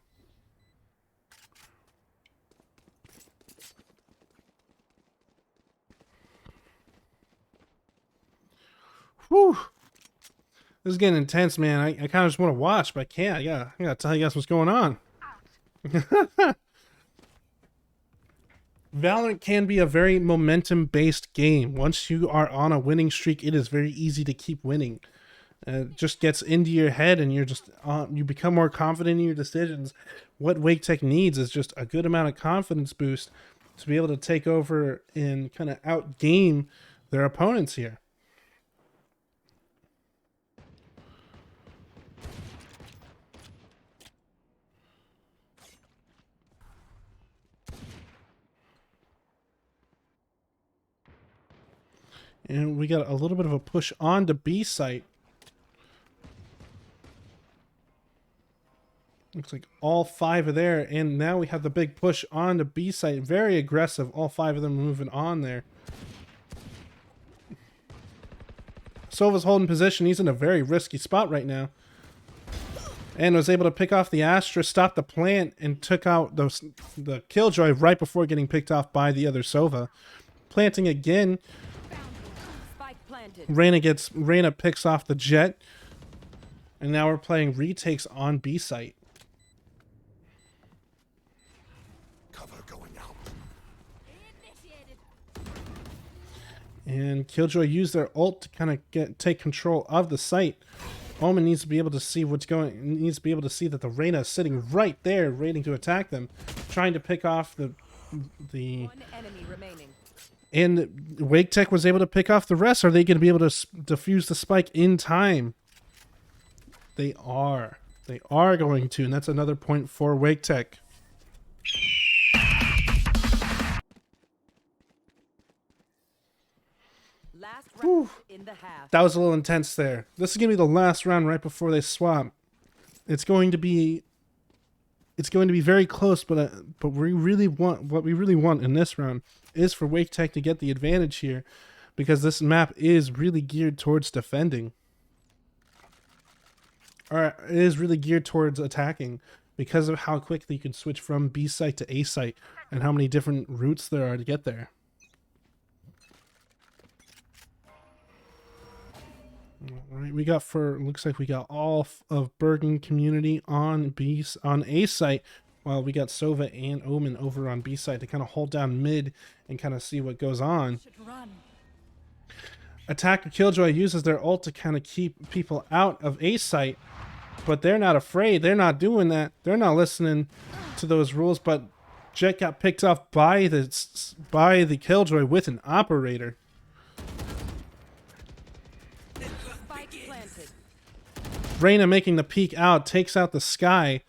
Whew. This is getting intense, man. I kind of just want to watch, but I can't. I gotta tell you guys what's going on. Valorant can be a very momentum-based game. Once you are on a winning streak, it is very easy to keep winning. It just gets into your head, and you're just you become more confident in your decisions. What Wake Tech needs is just a good amount of confidence boost to be able to take over and kind of outgame their opponents here. And we got a little bit of a push on to B site. Looks like all 5 are there, and now we have the big push on the B site. Very aggressive. All 5 of them moving on there. Sova's holding position. He's in a very risky spot right now. And was able to pick off the Astra, stop the plant, and took out the Killjoy right before getting picked off by the other Sova. Planting again. Spike planted. Reyna picks off the Jet. And now we're playing retakes on B site. Cover going out. Initiated. And Killjoy used their ult to kind of take control of the site. Omen needs to be able to see what's going. Needs to be able to see that the Reyna is sitting right there, waiting to attack them, trying to pick off the. One enemy remaining. And Wake Tech was able to pick off the rest. Are they going to be able to defuse the spike in time? They are. They are going to, and that's another point for Wake Tech. Last round in the half. That was a little intense there. This is going to be the last round right before they swap. It's going to be very close, but what we really want in this round is for Wake Tech to get the advantage here, because this map is really geared towards defending. Or it is really geared towards attacking because of how quickly you can switch from B site to A site and how many different routes there are to get there. All right, looks like we got all of Bergen community on A site, while we got Sova and Omen over on B site to kind of hold down mid and kind of see what goes on. Should run. Attacker Killjoy uses their ult to kind of keep people out of A site, but they're not afraid. They're not doing that. They're not listening to those rules. But Jet got picked off by the Killjoy with an operator. Spike planted. Reyna making the peek out, takes out the Sky.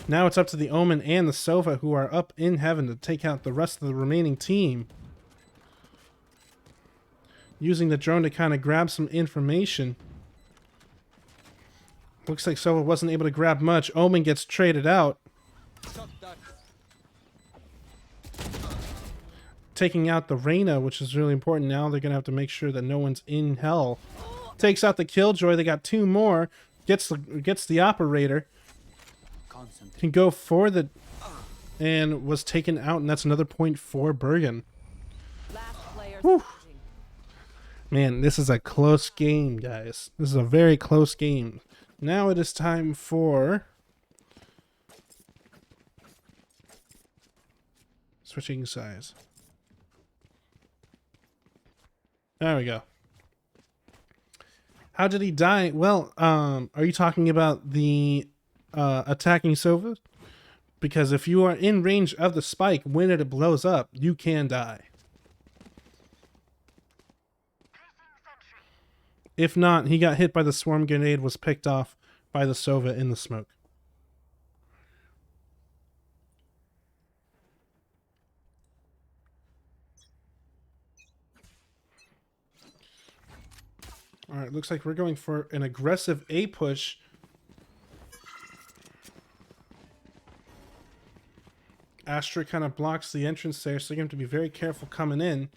Now it's up to the Omen and the Sova, who are up in heaven, to take out the rest of the remaining team. Using the drone to kind of grab some information. Looks like Sova wasn't able to grab much. Omen gets traded out. Taking out the Reyna, which is really important. Now they're going to have to make sure that no one's in hell. Takes out the Killjoy. They got 2 more. Gets the operator. Can go for the... And was taken out, and that's another point for Bergen. Last player Whew. standing. Man, this is a close game, guys. This is a very close game. Now it is time for... switching sides. There we go. How did he die? Well, are you talking about the attacking Sova? Because if you are in range of the spike when it blows up, you can die. If not, he got hit by the swarm grenade, was picked off by the Sova in the smoke. Alright, looks like we're going for an aggressive A push. Astra kind of blocks the entrance there, so you have to be very careful coming in.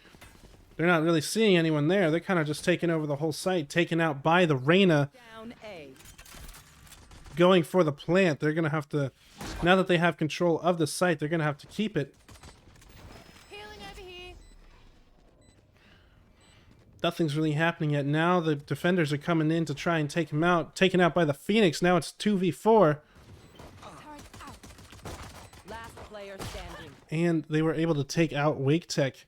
They're not really seeing anyone there. They're kind of just taking over the whole site, taken out by the Reyna. Down A. Going for the plant. They're going to have to, now that they have control of the site, they're going to have to keep it. Healing over here. Nothing's really happening yet. Now the defenders are coming in to try and take him out. Taken out by the Phoenix. Now it's 2v4. Turret out. Last player standing. And they were able to take out Wake Tech.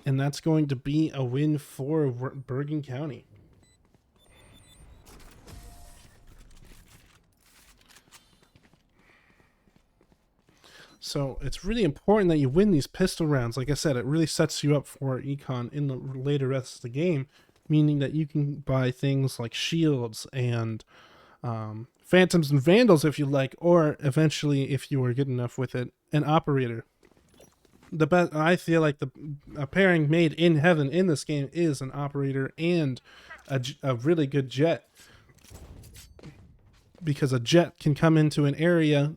And that's going to be a win for Bergen County. So it's really important that you win these pistol rounds. Like I said, it really sets you up for econ in the later rest of the game, meaning that you can buy things like shields and phantoms and vandals if you like, or eventually, if you are good enough with it, an operator. The best, I feel like a pairing made in heaven in this game is an operator and a really good jet, because a jet can come into an area,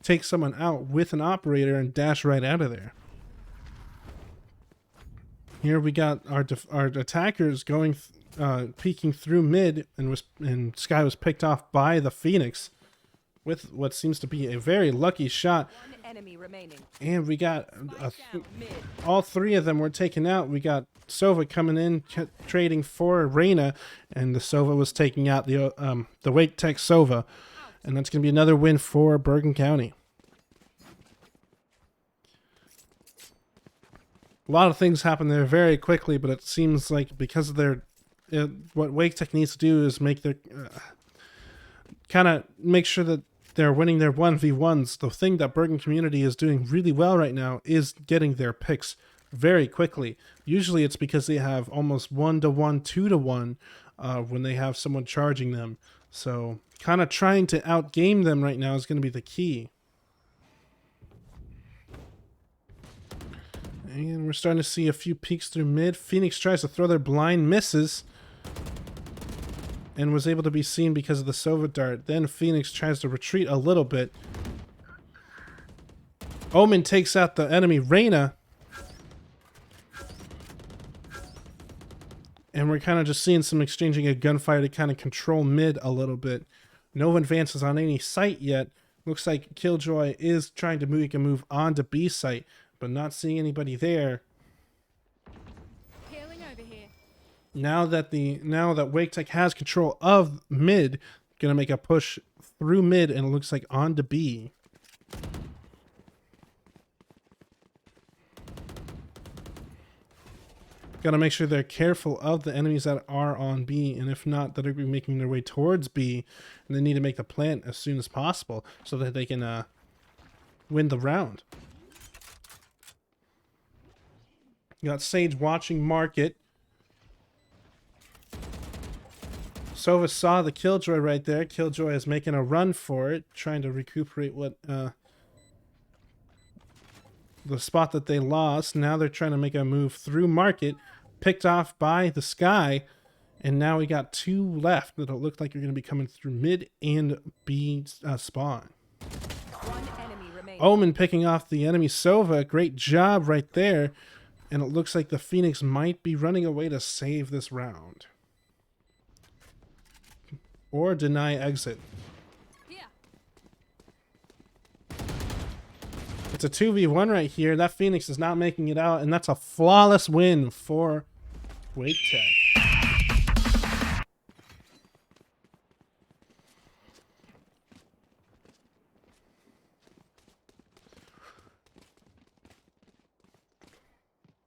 take someone out with an operator, and dash right out of there. Here we got our attackers going, peeking through mid, and Skye was picked off by the Phoenix with what seems to be a very lucky shot. One enemy remaining. And we got Mid. all three of them were taken out. We got Sova coming in, trading for Reyna, and the Sova was taking out the Wake Tech Sova, and that's going to be another win for Bergen County. A lot of things happen there very quickly, but it seems like because of their what Wake Tech needs to do is make their kind of make sure that they're winning their 1v1s. The thing that Bergen Community is doing really well right now is getting their picks very quickly. Usually it's because they have almost 1-to-1, 2-to-1 when they have someone charging them. So kind of trying to outgame them right now is going to be the key. And we're starting to see a few peeks through mid. Phoenix tries to throw their blind, misses, and was able to be seen because of the Sova dart. Then Phoenix tries to retreat a little bit. Omen takes out the enemy Reyna. And we're kind of just seeing some exchanging of gunfire to kind of control mid a little bit. No advances on any site yet. Looks like Killjoy is trying to make a move on to B site, but not seeing anybody there. Healing over here. Now that Wake Tech has control of mid, gonna make a push through mid, and it looks like on to B. Gotta make sure they're careful of the enemies that are on B, and if not, that are gonna be making their way towards B, and they need to make the plant as soon as possible so that they can win the round. You got Sage watching market. Sova saw the Killjoy right there. Killjoy is making a run for it, trying to recuperate what the spot that they lost. Now they're trying to make a move through market, picked off by the Skye, and now we got two left that'll look like you're going to be coming through mid and B spawn. One enemy remaining. Omen picking off the enemy Sova. Great job right there. And it looks like the Phoenix might be running away to save this round. Or deny exit. Here. It's a 2v1 right here. That Phoenix is not making it out, and that's a flawless win for Wake Tech.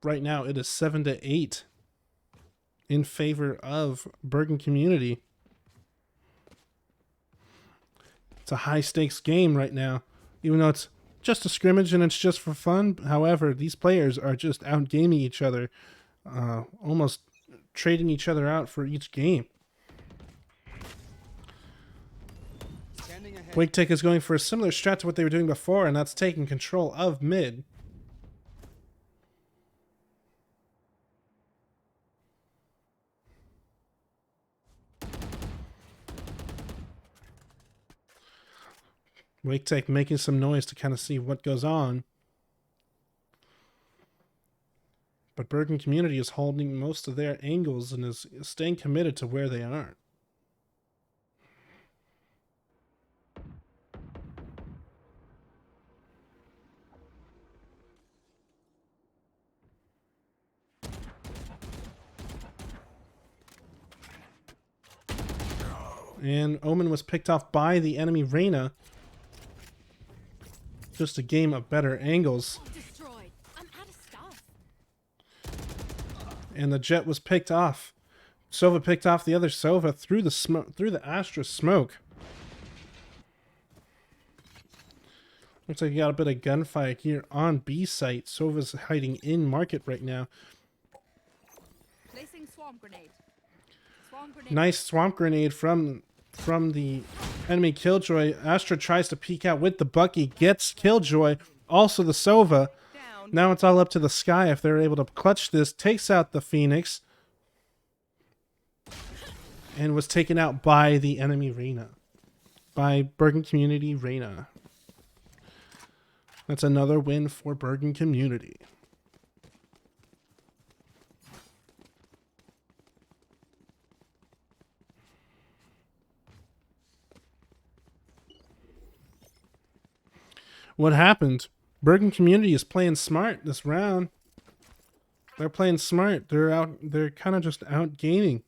Right now, it is 7-8 in favor of Bergen Community. It's a high-stakes game right now, even though it's just a scrimmage and it's just for fun. However, these players are just outgaming each other, almost trading each other out for each game. Wake Tech is going for a similar strat to what they were doing before, and that's taking control of mid. Wake Tech making some noise to kind of see what goes on. But Bergen Community is holding most of their angles and is staying committed to where they are. And Omen was picked off by the enemy Reyna. Just a game of better angles. Destroyed. I'm out of stuff. And the jet was picked off. Sova picked off the other Sova through the smoke, through the Astra smoke. Looks like you got a bit of gunfire here on B site. Sova's hiding in market right now. Placing swarm grenade. Swarm grenade. Nice swamp grenade from the enemy Killjoy. Astra tries to peek out with the Bucky, gets Killjoy, also the Sova. Down. Now it's all up to the Skye if they're able to clutch this. Takes out the Phoenix. and was taken out by the enemy Reyna. By Bergen Community Reyna. That's another win for Bergen Community. What happened? Bergen Community is playing smart this round. They're playing smart. They're kind of just out gaining.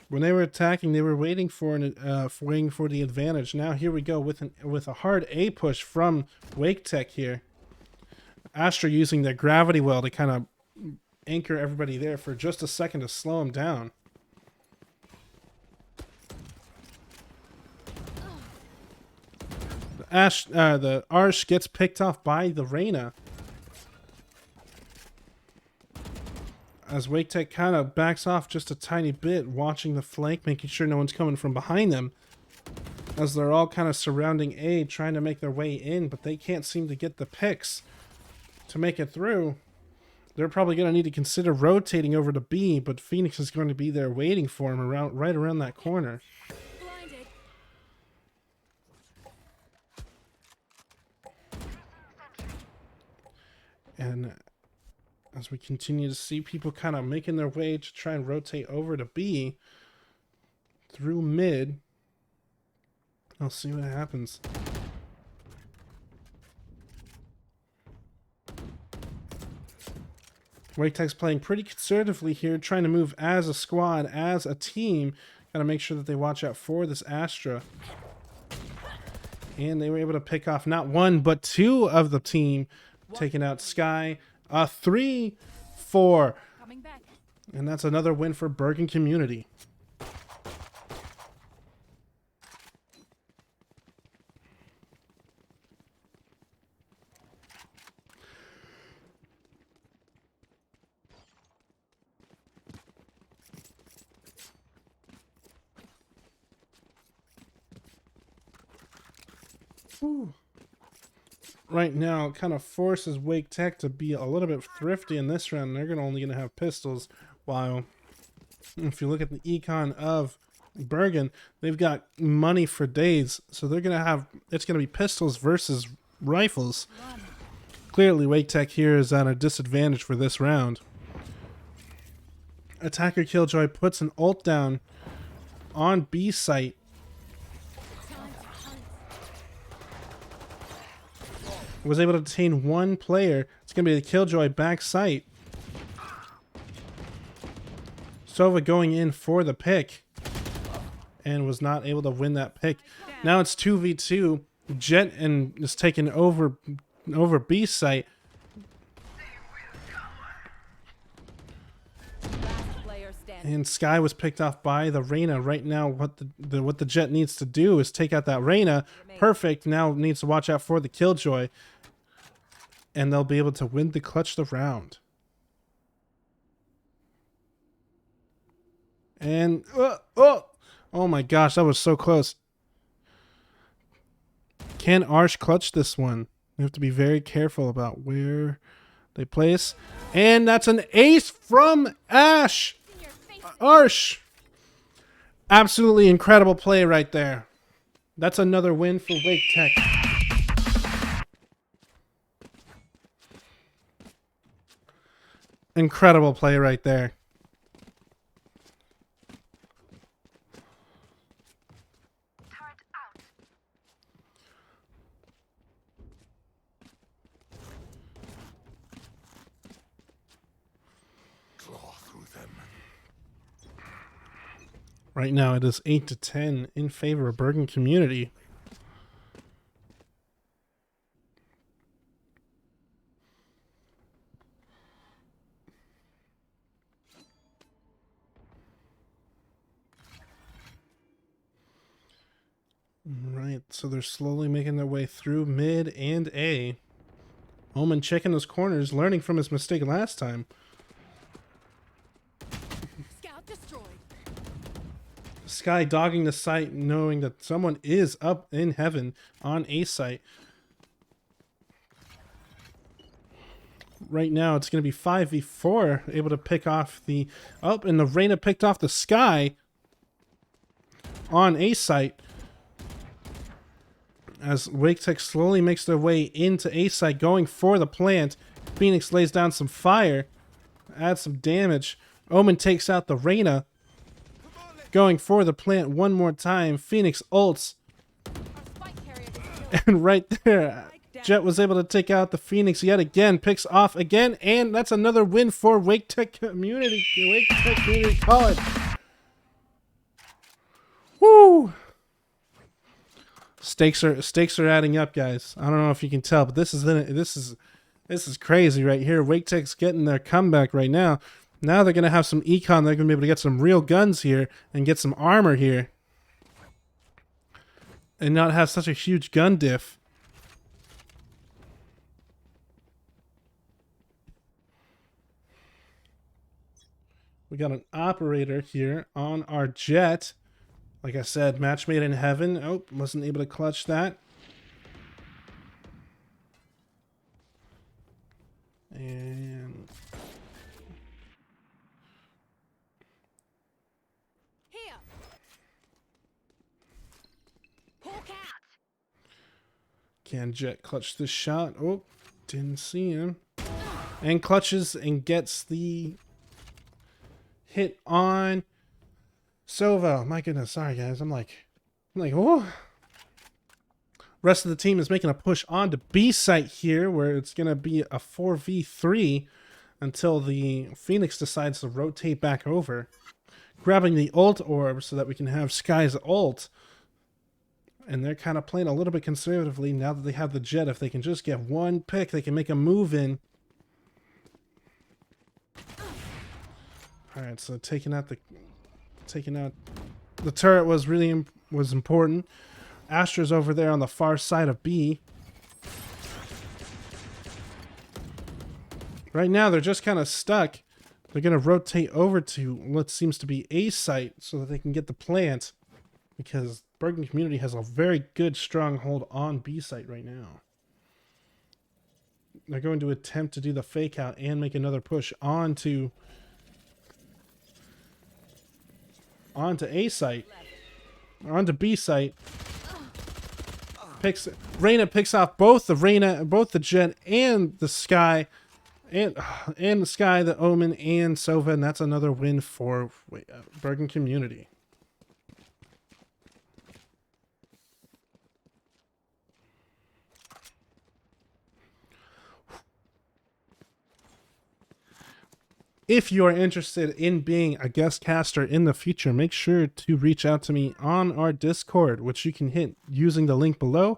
When they were attacking, they were waiting for the advantage. Now here we go with a hard A push from Wake Tech here. Astra using their gravity well to kind of anchor everybody there for just a second to slow them down. The Arsh gets picked off by the Reyna. As Wake Tech kind of backs off just a tiny bit, watching the flank, making sure no one's coming from behind them. As they're all kind of surrounding A, trying to make their way in, but they can't seem to get the picks to make it through. They're probably going to need to consider rotating over to B, but Phoenix is going to be there waiting for him right around that corner. Blinded. And as we continue to see people kind of making their way to try and rotate over to B through mid, I'll see what happens. Wake Tech's playing pretty conservatively here, trying to move as a squad, as a team. Gotta make sure that they watch out for this Astra. And they were able to pick off not one, but two of the team, taking out Sky. 3-4. Coming back. And that's another win for Bergen Community. Ooh. Right now, it kind of forces Wake Tech to be a little bit thrifty in this round. They're only going to have pistols, while if you look at the econ of Bergen, they've got money for days. So they're going to have, it's going to be pistols versus rifles. Clearly, Wake Tech here is at a disadvantage for this round. Attacker Killjoy puts an ult down on B site. Was able to detain one player. It's going to be the Killjoy back site. Sova going in for the pick. And was not able to win that pick. Now it's 2v2. Jet and is taken over B site. Last player standing. And Sky was picked off by the Reyna. Right now, what the Jet needs to do is take out that Reyna. Perfect. Now needs to watch out for the Killjoy. And they'll be able to win the clutch the round. And oh my gosh, that was so close. Can Arsh clutch this one? We have to be very careful about where they place. And that's an ace from Ash. In your face. Arsh. Absolutely incredible play right there. That's another win for Wake Tech. Incredible play right there. Claw through them. Right now it is 8-10 in favor of Bergen Community. Right, so they're slowly making their way through mid and A. Omen checking those corners, learning from his mistake last time. Scout destroyed. Sky dogging the site, knowing that someone is up in heaven on A site. right now it's going to be 5v4, able to pick off the... Oh, and the Reyna picked off the Sky on A site. As WakeTech slowly makes their way into A site, going for the plant. Phoenix lays down some fire, adds some damage. Omen takes out the Reyna, going for the plant one more time. Phoenix ults, Our spike carrier is killed. and right there, Jet was able to take out the Phoenix yet again, picks off again, and that's another win for WakeTech Community College. Woo! Stakes are adding up, guys. I don't know if you can tell, but this is crazy right here. WakeTech's getting their comeback right now. Now they're gonna have some econ. They're gonna be able to get some real guns here and get some armor here, and not have such a huge gun diff. We got an operator here on our Jet. Like I said, match made in heaven. Oh, wasn't able to clutch that. And Here. Pull cat. can Jet clutch this shot? Oh, didn't see him. And clutches and gets the hit on Sova. My goodness, sorry guys. I'm like, oh. Rest of the team is making a push on to B site here, where it's gonna be a 4v3 until the Phoenix decides to rotate back over, grabbing the ult orb so that we can have Sky's ult. And they're kind of playing a little bit conservatively now that they have the Jet. If they can just get one pick, they can make a move in. All right, so taking out the turret was really was important. Astra's over there on the far side of B. Right now they're just kind of stuck. They're gonna rotate over to what seems to be A site so that they can get the plant, because Bergen Community has a very good stronghold on B site right now. They're going to attempt to do the fake out and make another push onto A site, onto B site. Reyna picks off both the Jet and the Sky, and the Sky, the Omen, and Sova, and that's another win for Bergen Community. If you are interested in being a guest caster in the future, make sure to reach out to me on our Discord, which you can hit using the link below.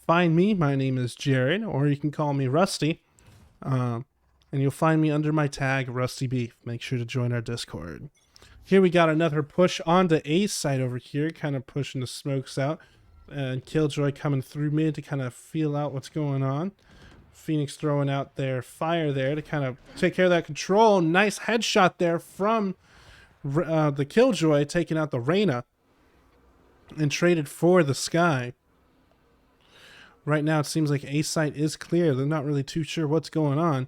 Find me. My name is Jared, or you can call me Rusty. And you'll find me under my tag, Rusty Beef. Make sure to join our Discord. Here we got another push onto A side over here, kind of pushing the smokes out. And Killjoy coming through mid to kind of feel out what's going on. Phoenix throwing out their fire there to kind of take care of that control. Nice headshot there from the Killjoy, taking out the Reyna and traded for the Sky. Right now it seems like A site is clear. They're not really too sure what's going on.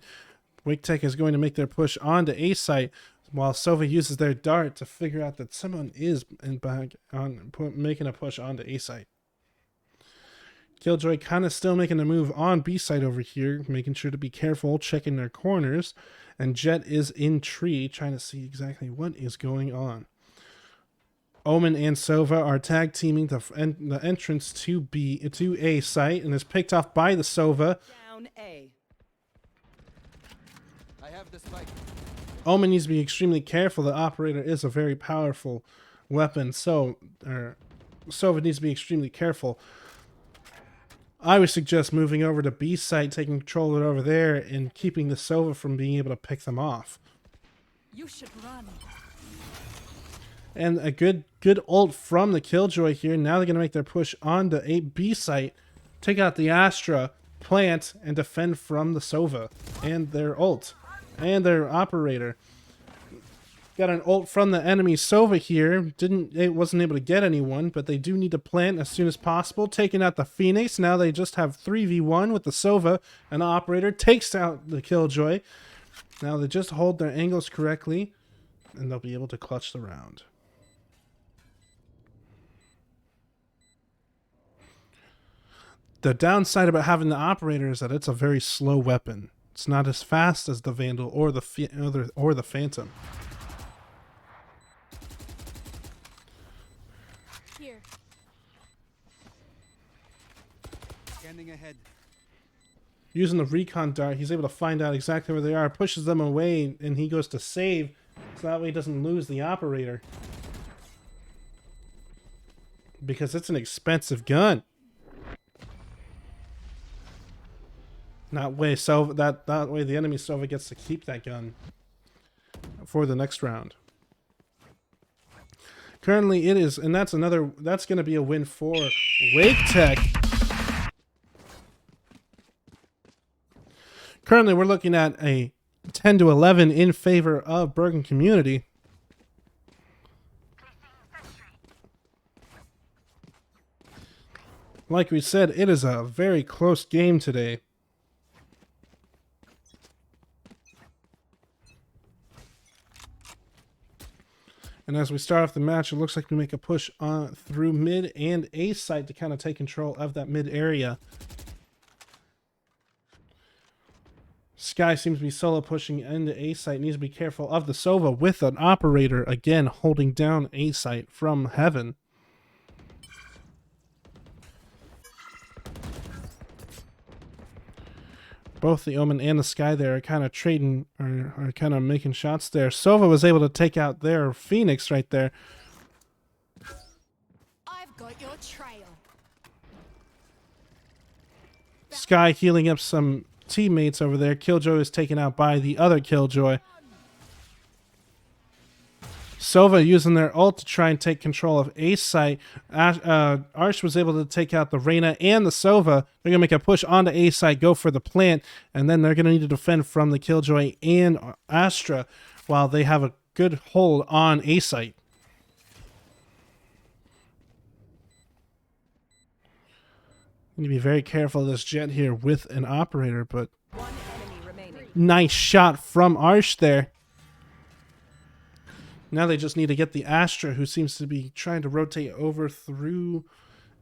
WakeTech is going to make their push onto A site, while Sova uses their dart to figure out that someone is making a push onto A site. Killjoy kind of still making a move on B side over here, making sure to be careful, checking their corners. And Jet is in tree, trying to see exactly what is going on. Omen and Sova are tag teaming the entrance to A site, and is picked off by the Sova. Down A. I have the spike. Omen needs to be extremely careful. The operator is a very powerful weapon, so Sova needs to be extremely careful. I would suggest moving over to B site, taking control of it over there, and keeping the Sova from being able to pick them off. You should run. And a good ult from the Killjoy here. Now they're going to make their push onto a B site, take out the Astra, plant, and defend from the Sova and their ult and their operator. Got an ult from the enemy Sova here. It wasn't able to get anyone, but they do need to plant as soon as possible. Taking out the Phoenix. Now they just have 3v1 with the Sova. An operator takes out the Killjoy. Now they just hold their angles correctly, and they'll be able to clutch the round. The downside about having the operator is that it's a very slow weapon. It's not as fast as the Vandal or the Phantom. Here. Scanning ahead. Using the recon dart, he's able to find out exactly where they are, pushes them away, and he goes to save, so that way he doesn't lose the operator. Because it's an expensive gun. That way the enemy Sova gets to keep that gun for the next round. Currently it is, and that's going to be a win for Wake Tech. Currently we're looking at a 10-11 in favor of Bergen Community. Like we said, it is a very close game today. And as we start off the match, it looks like we make a push on through mid and A site to kind of take control of that mid area. Sky seems to be solo pushing into A site. Needs to be careful of the Sova with an operator again holding down A site from heaven. Both the Omen and the Sky there are kind of trading, are kind of making shots there. Sova was able to take out their Phoenix right there. I've got your trail. Sky healing up some teammates over there. Killjoy is taken out by the other Killjoy. Sova using their ult to try and take control of A site. Arsh was able to take out the Reyna and the Sova. They're going to make a push onto A site, go for the plant, and then they're going to need to defend from the Killjoy and Astra while they have a good hold on A site. Need to be very careful of this Jet here with an operator, but One enemy remaining. nice shot from Arsh there. Now they just need to get the Astra, who seems to be trying to rotate over through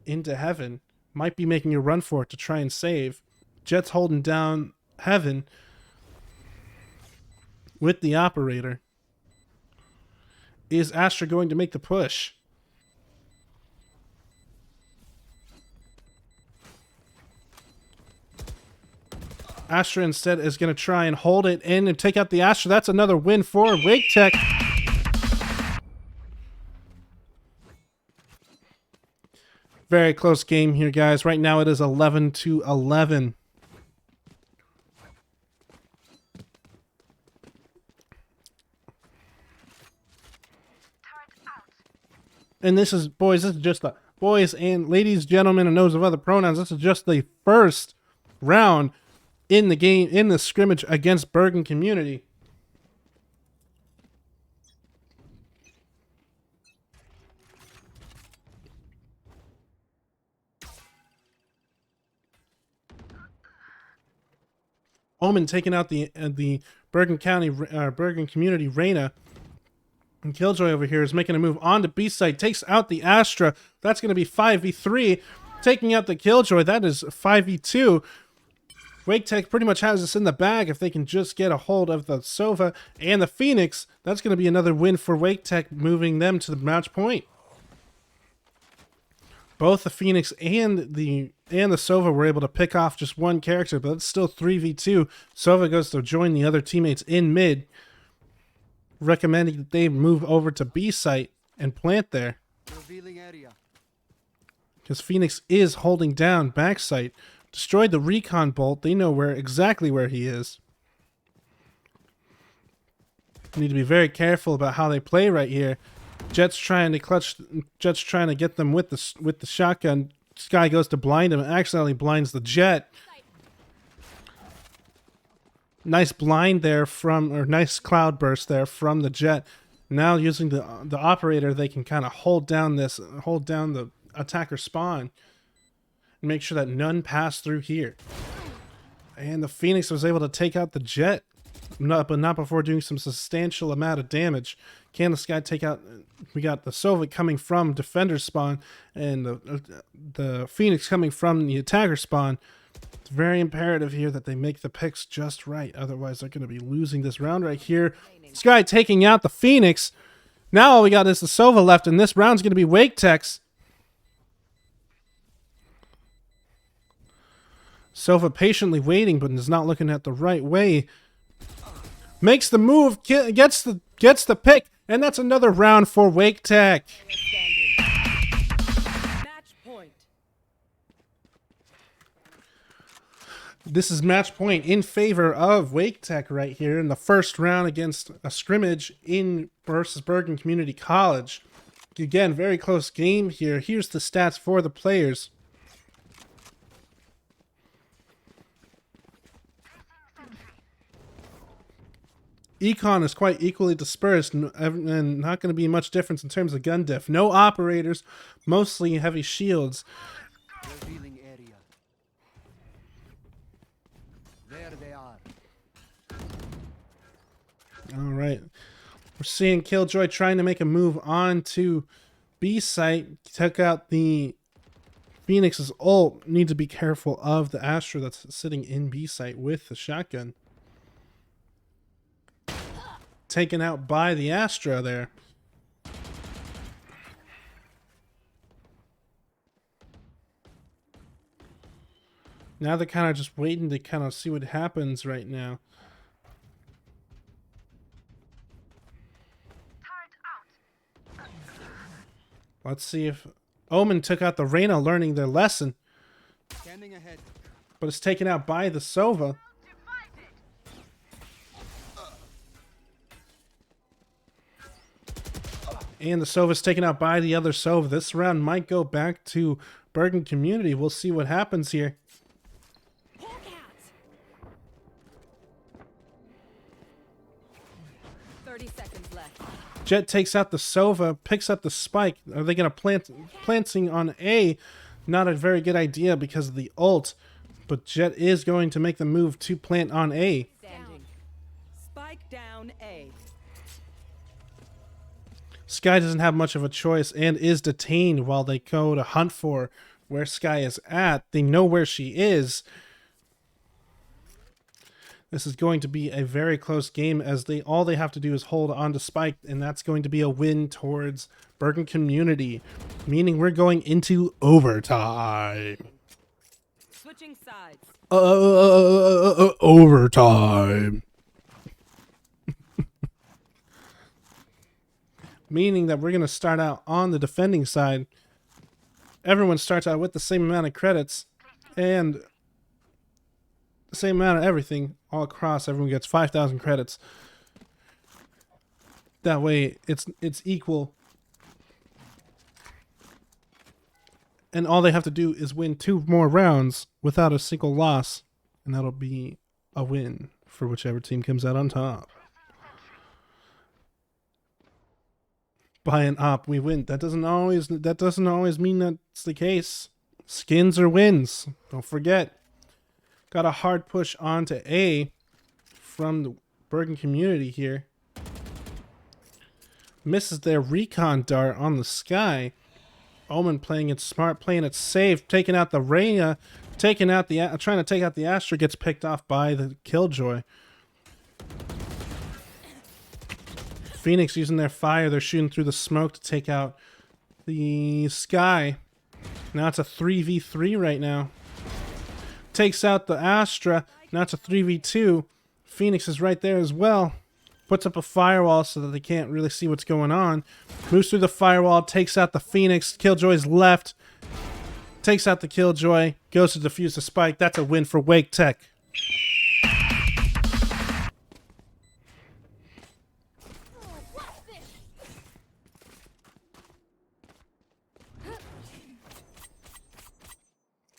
into heaven. Might be making a run for it to try and save. Jet's holding down heaven with the operator. Is Astra going to make the push? Astra instead is going to try and hold it in and take out the Astra. That's another win for Wake Tech. Very close game here, guys. Right now it is 11-11. And this is, boys, this is just the boys and ladies, gentlemen, and those of other pronouns. This is just the first round in the game, in the scrimmage against Bergen Community. Omen taking out the Bergen Community Reyna. And Killjoy over here is making a move on to B site, takes out the Astra. That's going to be 5v3. Taking out the Killjoy, that is 5v2. Wake Tech pretty much has this in the bag if they can just get a hold of the Sova and the Phoenix. That's going to be another win for Wake Tech, moving them to the match point. Both the Phoenix and the Sova were able to pick off just one character, but it's still 3v2. Sova goes to join the other teammates in mid, recommending that they move over to B site and plant there. Revealing area. Because Phoenix is holding down back site. Destroyed the recon bolt. They know exactly where he is. Need to be very careful about how they play right here. Jet's trying to get them with the shotgun. Sky goes to blind him and accidentally blinds the Jet. Nice blind there nice cloud burst there from the Jet. Now using the operator, they can kind of hold down the attacker spawn and make sure that none pass through here. And the Phoenix was able to take out the Jet, but not before doing some substantial amount of damage. Can the Sky take out? We got the Sova coming from defender spawn, and the Phoenix coming from the attacker spawn. It's very imperative here that they make the picks just right, otherwise they're going to be losing this round right here. Sky taking out the Phoenix. Now all we got is the Sova left, and this round's going to be Wake Tech's. Sova patiently waiting, but is not looking at the right way. Makes the move, gets the pick, and that's another round for Wake Tech. Match point. This is match point in favor of Wake Tech right here in the first round against a scrimmage in versus Bergen Community College. Again, very close game here. Here's the stats for the players. Econ is quite equally dispersed and not going to be much difference in terms of gun diff. No operators, mostly heavy shields. Revealing area. There they are. All right. We're seeing Killjoy trying to make a move on to B site. Took out the Phoenix's ult. Need to be careful of the Astra that's sitting in B site with the shotgun. Taken out by the Astra there. Now they're kind of just waiting to kind of see what happens right now. Let's see if Omen took out the Reyna, learning their lesson, Scanning ahead. but it's taken out by the Sova. And the Sova's taken out by the other Sova. This round might go back to Bergen Community. We'll see what happens here. 30 seconds left. Jet takes out the Sova, picks up the Spike. Are they going to planting on A? Not a very good idea because of the ult. But Jet is going to make the move to plant on A. Standing. Spike down A. Sky doesn't have much of a choice and is detained while they go to hunt for where Sky is at. They know where she is. This is going to be a very close game as all they have to do is hold on to Spike, and that's going to be a win towards Bergen Community, meaning we're going into overtime. Switching sides. Overtime. Meaning that we're going to start out on the defending side. Everyone starts out with the same amount of credits and the same amount of everything all across. Everyone gets 5,000 credits. That way it's equal. And all they have to do is win 2 more rounds without a single loss, and that'll be a win for whichever team comes out on top. By an op, we win. That doesn't always mean that's the case. Skins or wins. Don't forget. Got a hard push onto A from the Bergen Community here. Misses their recon dart on the Sky. Omen playing it smart, playing it safe, taking out the Reyna, trying to take out the Astra, gets picked off by the Killjoy. Phoenix using their fire, they're shooting through the smoke to take out the Sky. Now it's a 3v3 right now. Takes out the Astra, now it's a 3v2. Phoenix is right there as well. Puts up a firewall so that they can't really see what's going on. Moves through the firewall, takes out the Phoenix. Killjoy's left. Takes out the Killjoy. Goes to defuse the Spike. That's a win for Wake Tech.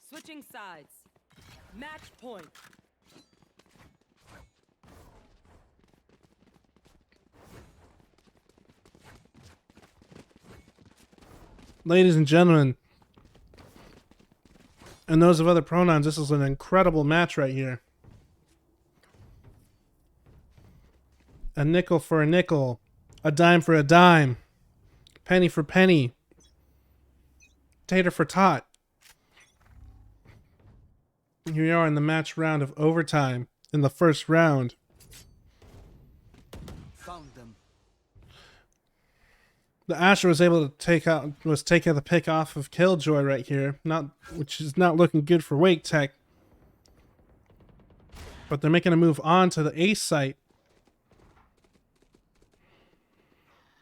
Switching sides. Match point. ladies and gentlemen, and those of other pronouns, this is an incredible match right here. A nickel for a nickel, a dime for a dime, penny for penny, tater for tot. Here we are in the match round of overtime. In the first round, Found them. the Asher was able to take the pick off of Killjoy right here, which is not looking good for Wake Tech. But they're making a move on to the A site.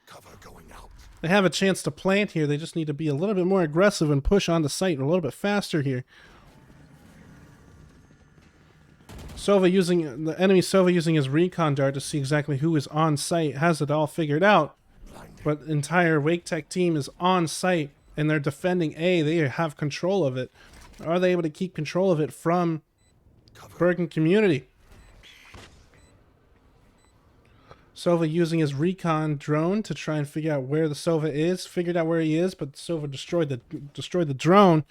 Cover going out. They have a chance to plant here. They just need to be a little bit more aggressive and push on the site a little bit faster here. The enemy Sova using his recon dart to see exactly who is on site, has it all figured out. But the entire Wake Tech team is on site and they're defending A. They have control of it. Are they able to keep control of it from Bergen Community? Sova using his recon drone to try and figure out where the Sova is. Figured out where he is, but Sova destroyed the drone.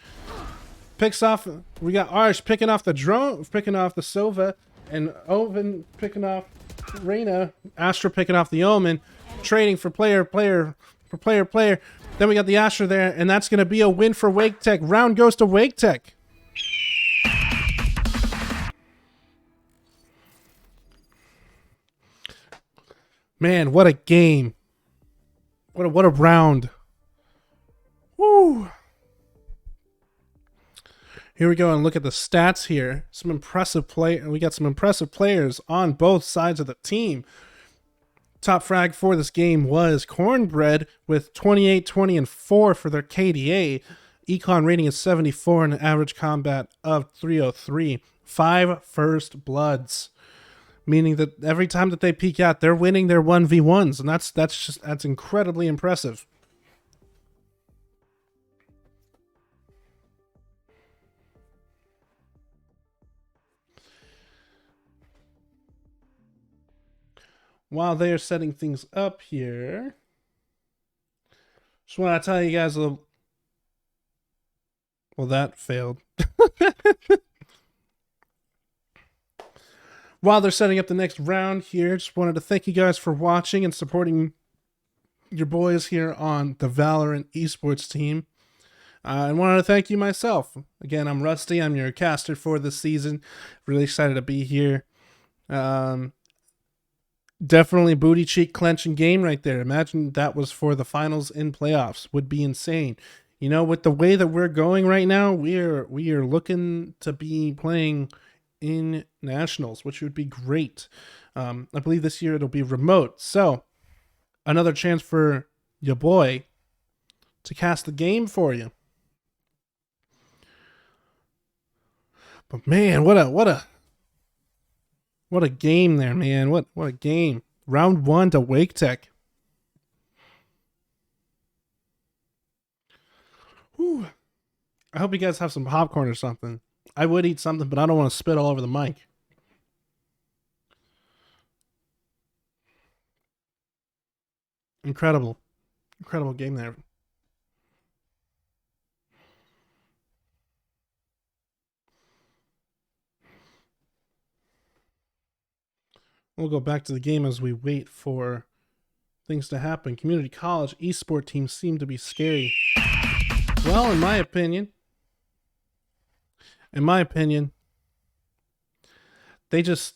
Picks off. We got Arsh picking off the drone, picking off the Sova, and Oven picking off Reyna. Astra picking off the Omen, trading for player. Then we got the Astra there, and that's going to be a win for Wake Tech. Round goes to Wake Tech. Man, what a game! What a round! Woo! Here we go and look at the stats here. Some impressive play. We got some impressive players on both sides of the team. Top frag for this game was Cornbread with 28, 20, and 4 for their KDA. Econ rating is 74 and an average combat of 303. 5 first bloods, meaning that every time that they peek out, they're winning their 1v1s, and that's incredibly impressive. While they are setting things up here, just want to tell you guys a little. Well, that failed. While they're setting up the next round here, just wanted to thank you guys for watching and supporting your boys here on the Valorant esports team. And wanted to thank you myself. Again, I'm Rusty. I'm your caster for this season. Really excited to be here. Definitely booty cheek clenching game right there. Imagine that was for the finals in playoffs. Would be insane. You know, with the way that we're going right now, we are looking to be playing in nationals, which would be great. I believe this year it'll be remote. So another chance for your boy to cast the game for you. But man, what a game there, man. What a game. Round 1 to Wake Tech. Whew. I hope you guys have some popcorn or something. I would eat something, but I don't want to spit all over the mic. Incredible. Incredible game there. We'll go back to the game as we wait for things to happen. Community college esport teams seem to be scary. Well, in my opinion, they just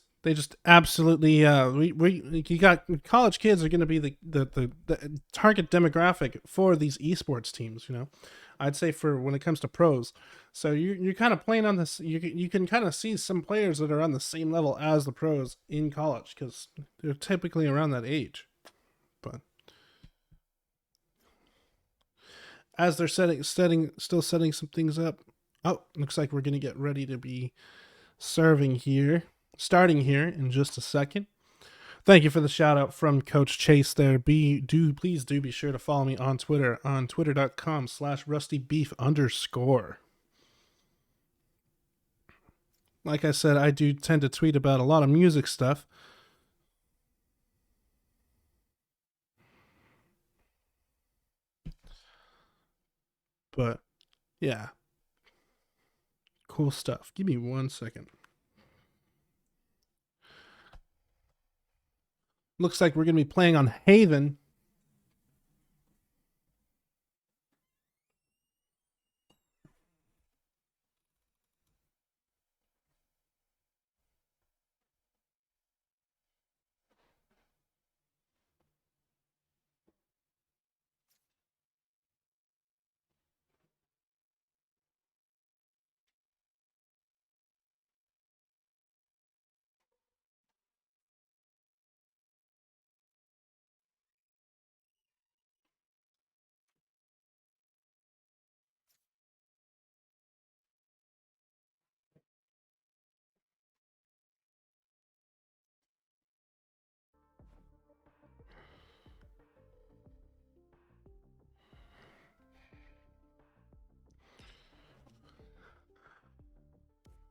absolutely you got college kids are going to be the target demographic for these esports teams, you know. I'd say for when it comes to pros. So you're kind of playing on this. You can kind of see some players that are on the same level as the pros in college because they're typically around that age. But as they're still setting some things up. Oh, looks like we're gonna get ready to be starting here in just a second. Thank you for the shout out from Coach Chase there. Please do be sure to follow me on Twitter on twitter.com/rustybeef_. Like I said, I do tend to tweet about a lot of music stuff. But yeah, cool stuff. Give me 1 second. Looks like we're going to be playing on Haven.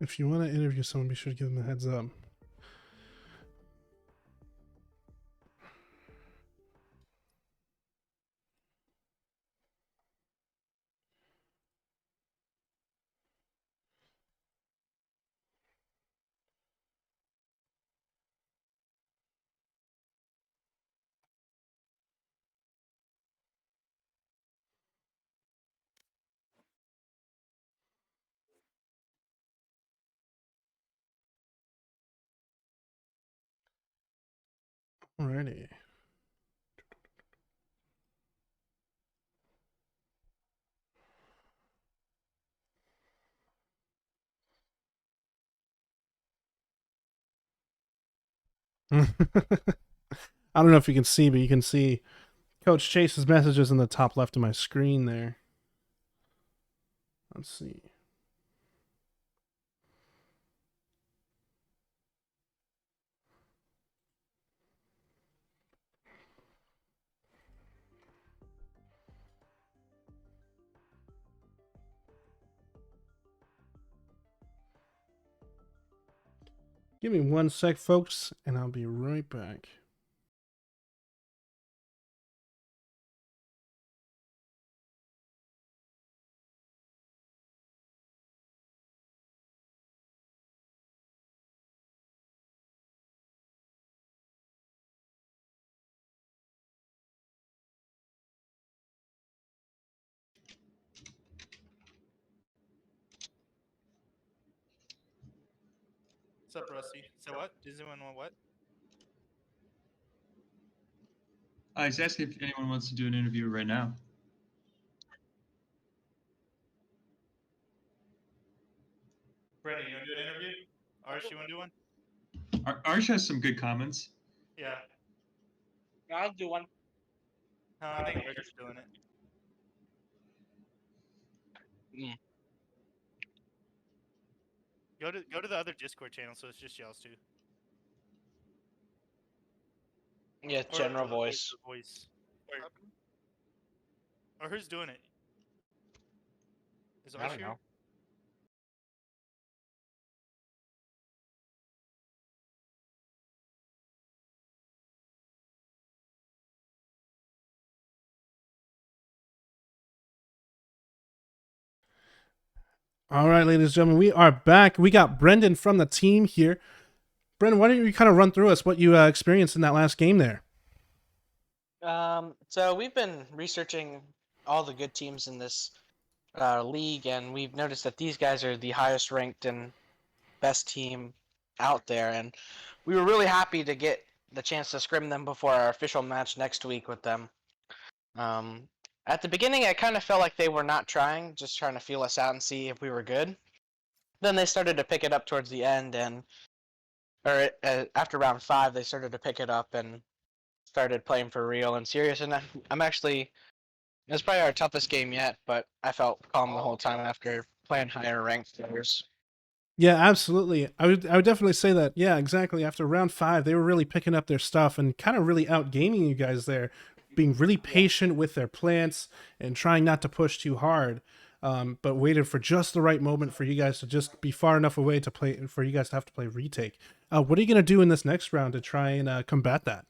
If you want to interview someone, be sure to give them a heads up. Alrighty. I don't know if you can see, but you can see Coach Chase's messages in the top left of my screen there. Let's see. Give me 1 sec, folks, and I'll be right back. What's up, Rusty? So what? Does anyone want what? I was asking if anyone wants to do an interview right now. Brendan, you want to do an interview? Arsh, you want to do one? Arsh has some good comments. Yeah. I'll do one. No, I think Arsh's doing it. Go to the other Discord channel, so it's just y'all's two. Yeah, Or general the voice. Voice. Or who's doing it? Is I Arsh don't here? know. All right, ladies and gentlemen, we are back. We got Brendan from the team here. Brendan, why don't you kind of run through us what you experienced in that last game there? So we've been researching all the good teams in this league, and we've noticed that these guys are the highest ranked and best team out there. And we were really happy to get the chance to scrim them before our official match next week with them. At the beginning, I kind of felt like they were not trying, just trying to feel us out and see if we were good. Then they started to pick it up towards the end, after round 5, they started to pick it up and started playing for real and serious. And I'm actually, it was probably our toughest game yet, but I felt calm the whole time after playing higher ranked players. Yeah, absolutely. I would definitely say that. Yeah, exactly. After round 5, they were really picking up their stuff and kind of really outgaming you guys there, being really patient with their plants and trying not to push too hard, but waited for just the right moment for you guys to just be far enough away to play, for you guys to have to play retake. What are you going to do in this next round to try and combat that?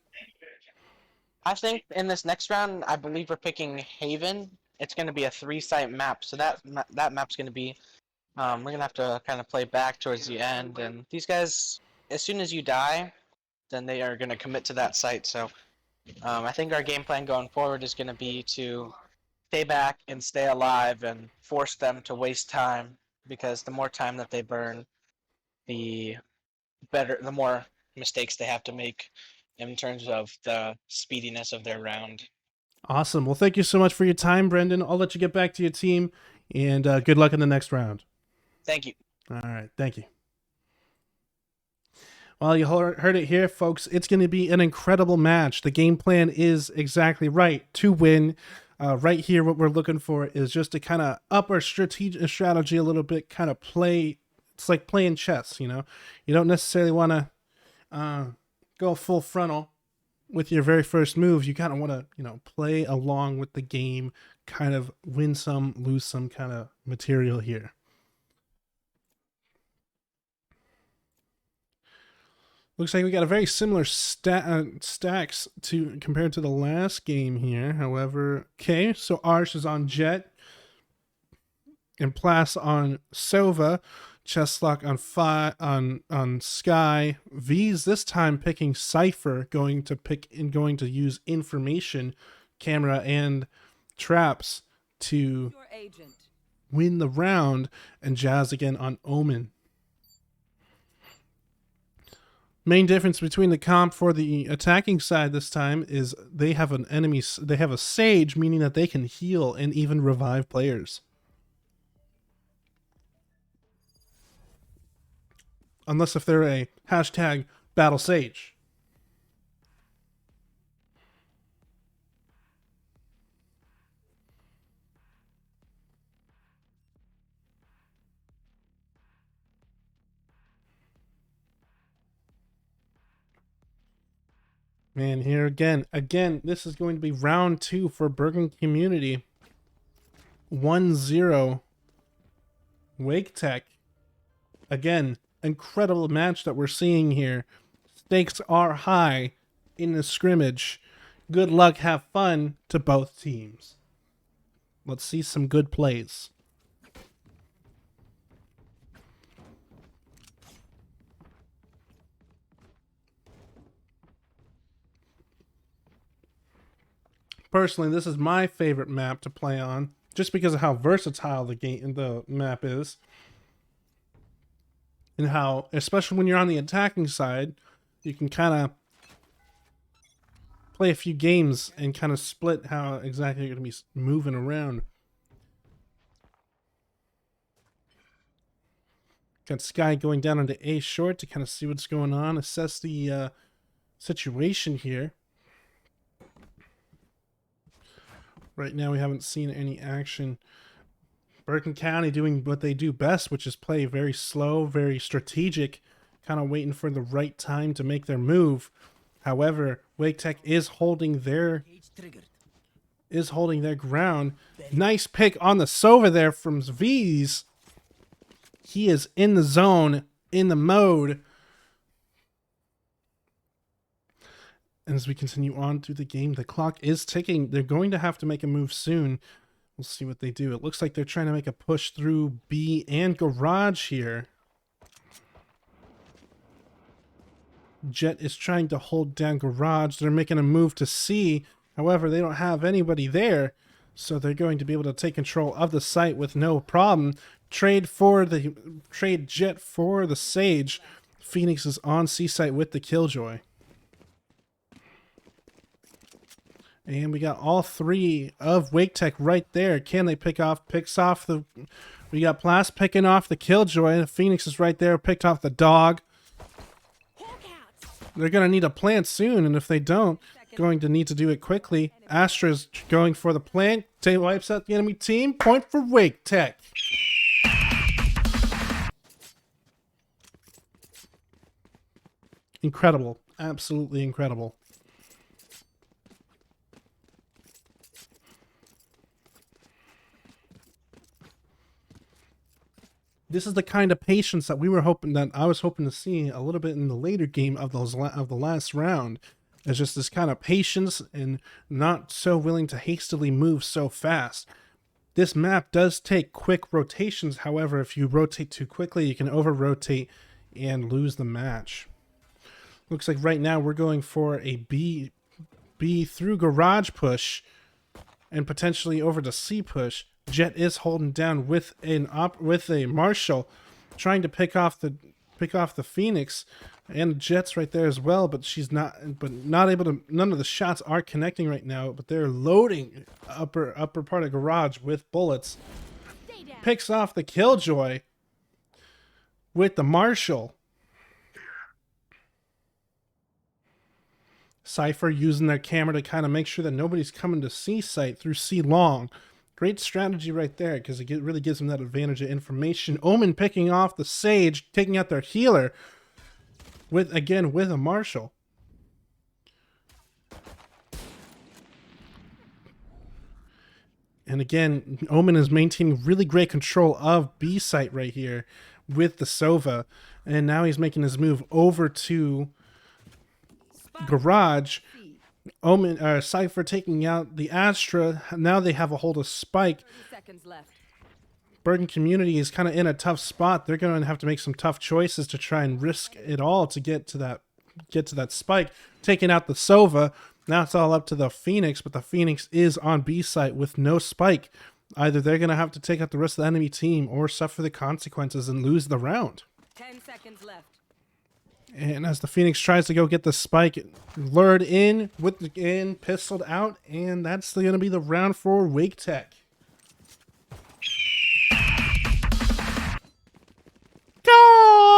I think in this next round, I believe we're picking Haven, it's going to be a 3-site map. So that map's going to be, we're going to have to kind of play back towards the end. And these guys, as soon as you die, then they are going to commit to that site. So I think our game plan going forward is going to be to stay back and stay alive and force them to waste time, because the more time that they burn, the more mistakes they have to make in terms of the speediness of their round. Awesome. Well, thank you so much for your time, Brendan. I'll let you get back to your team, and good luck in the next round. Thank you. All right. Thank you. Well, you heard it here, folks. It's going to be an incredible match. The game plan is exactly right to win. Right here, what we're looking for is just to kind of up our strategy a little bit, kind of play. It's like playing chess, you know? You don't necessarily want to go full frontal with your very first move. You kind of want to, you know, play along with the game, kind of win some, lose some kind of material here. Looks like we got a very similar stacks compared to the last game here. However, okay, so Arsh is on Jett, and Plas on Sova, Chesslock on Sky. V's this time picking Cypher, going to use information, camera, and traps to Your agent. win the round, and Jazz again on Omen. Main difference between the comp for the attacking side this time is they have a Sage, meaning that they can heal and even revive players. Unless if they're a hashtag Battle Sage. Man, here again, this is going to be round 2 for Bergen Community. 1-0 Wake Tech. Again, incredible match that we're seeing here. Stakes are high in the scrimmage. Good luck, have fun to both teams. Let's see some good plays. Personally, this is my favorite map to play on, just because of how versatile the map is, and how, especially when you're on the attacking side, you can kind of play a few games and kind of split how exactly you're going to be moving around. Got Sky going down into A short to kind of see what's going on, assess the situation here. Right now, we haven't seen any action. Bergen County doing what they do best, which is play very slow, very strategic, kind of waiting for the right time to make their move. However, Wake Tech is holding their ground. Nice pick on the Sova there from V's. He is in the zone, in the mode. And as we continue on through the game, the clock is ticking. They're going to have to make a move soon. We'll see what they do. It looks like they're trying to make a push through B and Garage here. Jett is trying to hold down Garage. They're making a move to C. However, they don't have anybody there, so they're going to be able to take control of the site with no problem. Trade Jett for the Sage. Phoenix is on C site with the Killjoy. And we got all three of Wake Tech right there. Can they picks off the... We got Plas picking off the Killjoy. Phoenix is right there, picked off the dog. They're going to need a plant soon, and if they don't, going to need to do it quickly. Astra's going for the plant. Tay wipes out the enemy team. Point for Wake Tech. Incredible. Absolutely incredible. This is the kind of patience that I was hoping to see a little bit in the later game of the last round. It's just this kind of patience and not so willing to hastily move so fast. This map does take quick rotations. However, if you rotate too quickly, you can over-rotate and lose the match. Looks like right now we're going for a B through garage push and potentially over to C push. Jett is holding down with a Marshall, trying to pick off the Phoenix, and Jett's right there as well, but she's not able to. None of the shots are connecting right now, but they're loading upper part of garage with bullets. Stay down. Picks off the Killjoy with the Marshall. Cypher using their camera to kind of make sure that nobody's coming to C site through C long. Great strategy right there, because it really gives them that advantage of information. Omen picking off the Sage, taking out their healer with a Marshall. And again, Omen is maintaining really great control of B site right here with the Sova. And now he's making his move over to Spike garage. C. Omen, Cypher taking out the Astra. Now they have a hold of Spike. 30 seconds left. Bergen Community is kind of in a tough spot. They're going to have to make some tough choices to try and risk it all to get to that Spike. Taking out the Sova. Now it's all up to the Phoenix, but the Phoenix is on B site with no Spike. Either they're going to have to take out the rest of the enemy team or suffer the consequences and lose the round. 10 seconds left. And as the Phoenix tries to go get the Spike, lured in, pistoled out, and that's going to be the round for Wake Tech. Goal!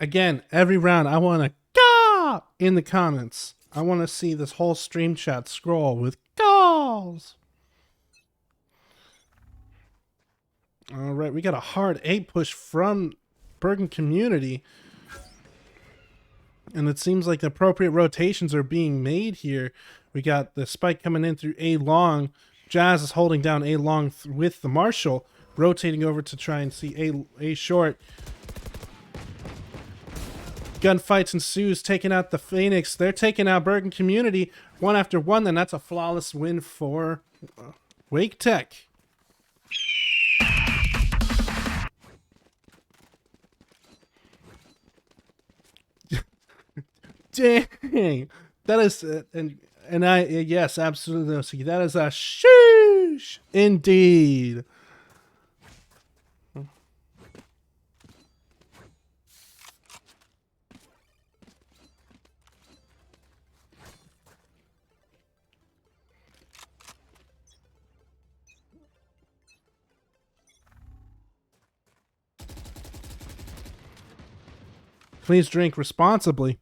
Again, every round I want to "Gah!" in the comments. I want to see this whole stream chat scroll with goals. All right, we got a hard A push from Bergen Community. And it seems like the appropriate rotations are being made here. We got the Spike coming in through A long. Jazz is holding down A long with the Marshall, rotating over to try and see A short. Gunfights ensues, taking out the Phoenix. They're taking out Bergen Community one after one. Then that's a flawless win for Wake Tech. Dang, that is and I yes, absolutely. That is a sheesh indeed. Please drink responsibly.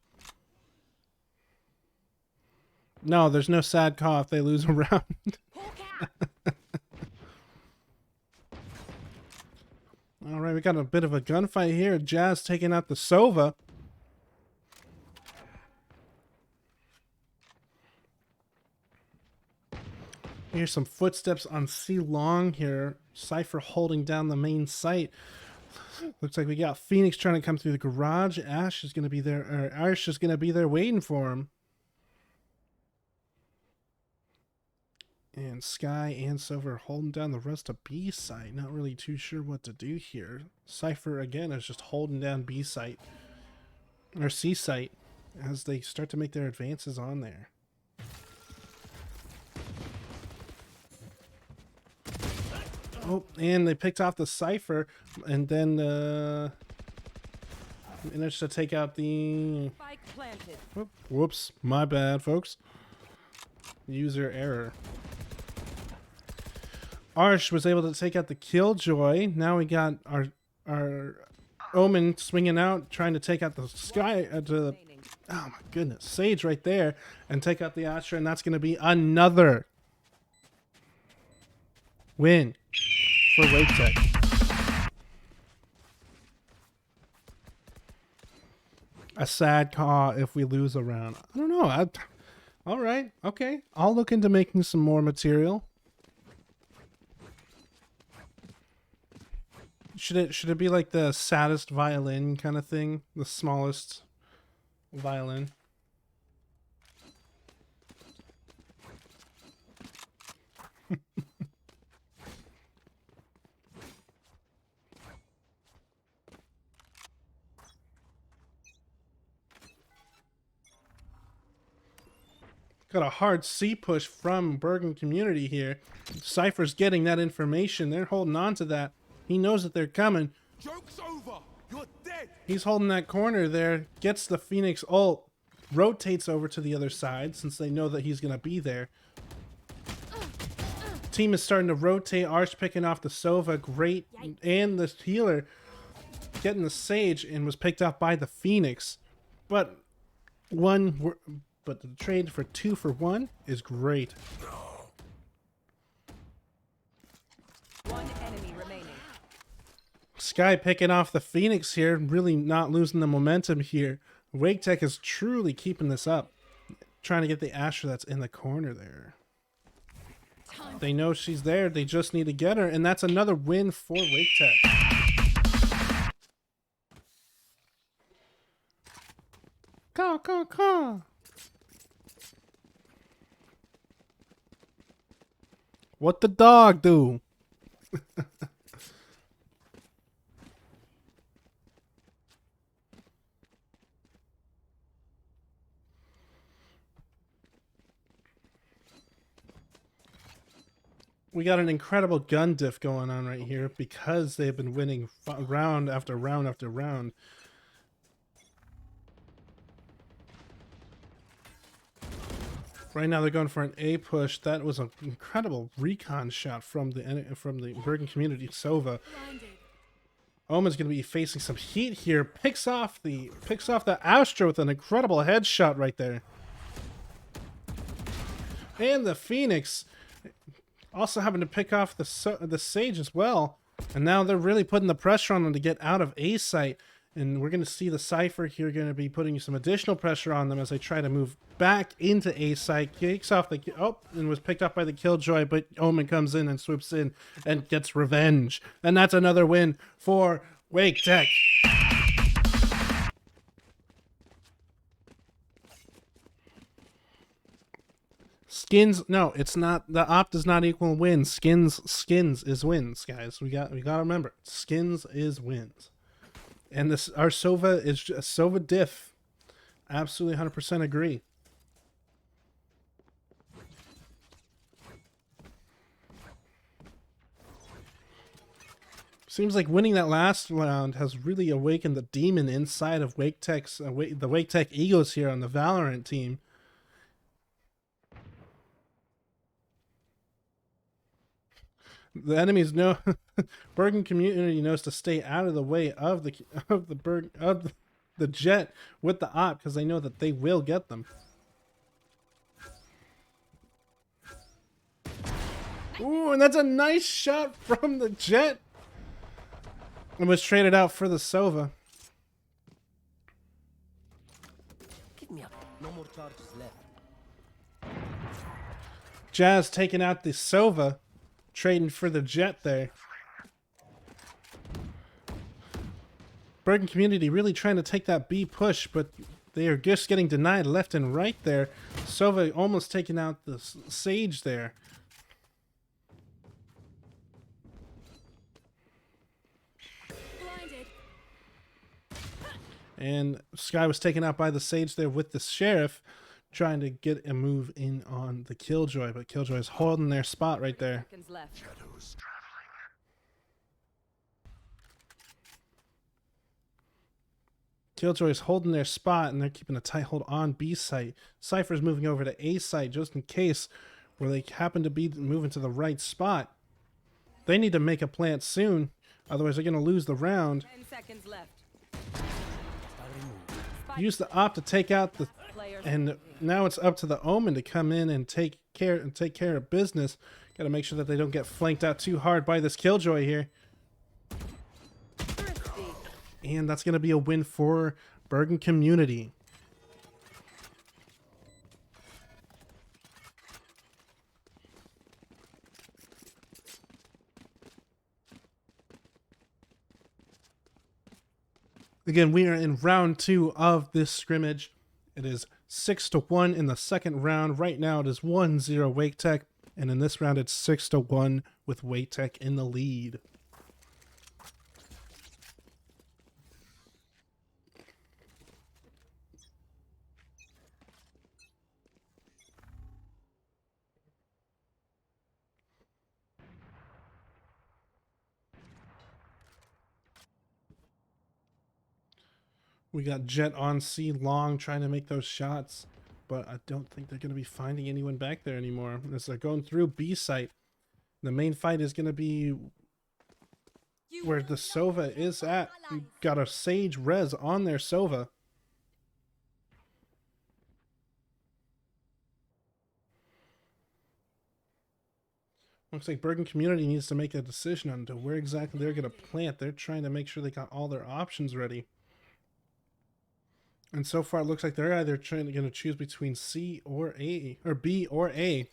No, there's no sad call if they lose a round. All right, we got a bit of a gunfight here. Jazz taking out the Sova. Here's some footsteps on C long here. Cypher holding down the main site. Looks like we got Phoenix trying to come through the garage. Ash is going to be there. Or Arsh is going to be there waiting for him. And Sky and Silver holding down the rest of B site. Not really too sure what to do here. Cypher again is just holding down B site. Or C site. As they start to make their advances on there. Oh, and they picked off the Cypher. And then managed to take out the... Spike planted. Whoops. My bad, folks. User error. Arsh was able to take out the Killjoy. Now we got our Omen swinging out, trying to take out the Sky. Oh my goodness, Sage right there, and take out the Astra, and that's going to be another win for Wake Tech. A sad call if we lose a round. I don't know. All right. Okay. I'll look into making some more material. Should it be like the saddest violin kind of thing? The smallest violin? Got a hard C push from Bergen Community here. Cypher's getting that information. They're holding on to that. He knows that they're coming. Joke's over. You're dead. He's holding that corner there. Gets the Phoenix ult. Rotates over to the other side since they know that he's going to be there. Team is starting to rotate. Arch picking off the Sova. Great. And the healer getting the Sage and was picked up by the Phoenix. But the trade for 2 for 1 is great. One enemy remaining. Sky picking off the Phoenix here, really not losing the momentum here. Wake Tech is truly keeping this up. Trying to get the Asher that's in the corner there. They know she's there, they just need to get her, and that's another win for Wake Tech. Caw. What the dog do? We got an incredible gun diff going on right here because they've been winning round after round after round. Right now they're going for an A push. That was an incredible recon shot from the Bergen Community Sova. Omen's going to be facing some heat here. Picks off the Astra with an incredible headshot right there. And the Phoenix also having to pick off the Sage as well. And now they're really putting the pressure on them to get out of A site. And we're going to see the Cypher here going to be putting some additional pressure on them as they try to move back into A site. Kicks off the... Oh, and was picked up by the Killjoy, but Omen comes in and swoops in and gets revenge. And that's another win for Wake Tech. Skins, no, it's not. The op does not equal wins. Skins is wins, guys. We got to remember. Skins is wins. And this, our Sova is just Sova diff. Absolutely 100% agree. Seems like winning that last round has really awakened the demon inside of Wake Tech's the Wake Tech egos here on the Valorant team. The enemies know Bergen Community knows to stay out of the way of the Jet with the op because they know that they will get them. Ooh, and that's a nice shot from the Jet. It was traded out for the Sova. Pick me up. No more charges left. Jazz taking out the Sova. Trading for the Jet there. Bergen Community really trying to take that B push, but they are just getting denied left and right there. Sova almost taking out the Sage there. Blinded. And Sky was taken out by the Sage there with the Sheriff, trying to get a move in on the Killjoy, but Killjoy is holding their spot right there. Seconds left. Shadows traveling. Killjoy is holding their spot, and they're keeping a tight hold on B site. Cypher's moving over to A site just in case, where they happen to be moving to the right spot. They need to make a plant soon, otherwise they're going to lose the round. 10 seconds left. Use the op to take out the... Players And now it's up to the Omen to come in and take care of business. Got to make sure that they don't get flanked out too hard by this Killjoy here. thrifty. And that's going to be a win for Bergen Community. Again, we are in round 2 of this scrimmage. It is 6-1 in the second round. Right now it is 1-0 Wake Tech, and in this round it's 6-1 with Wake Tech in the lead. We got Jet on C long trying to make those shots, but I don't think they're going to be finding anyone back there anymore as they're going through B site. The main fight is going to be where the Sova is at. We got a Sage res on their Sova. Looks like Bergen Community needs to make a decision on to where exactly they're going to plant. They're trying to make sure they got all their options ready. And so far, it looks like they're either going to choose between C or A, or B or A.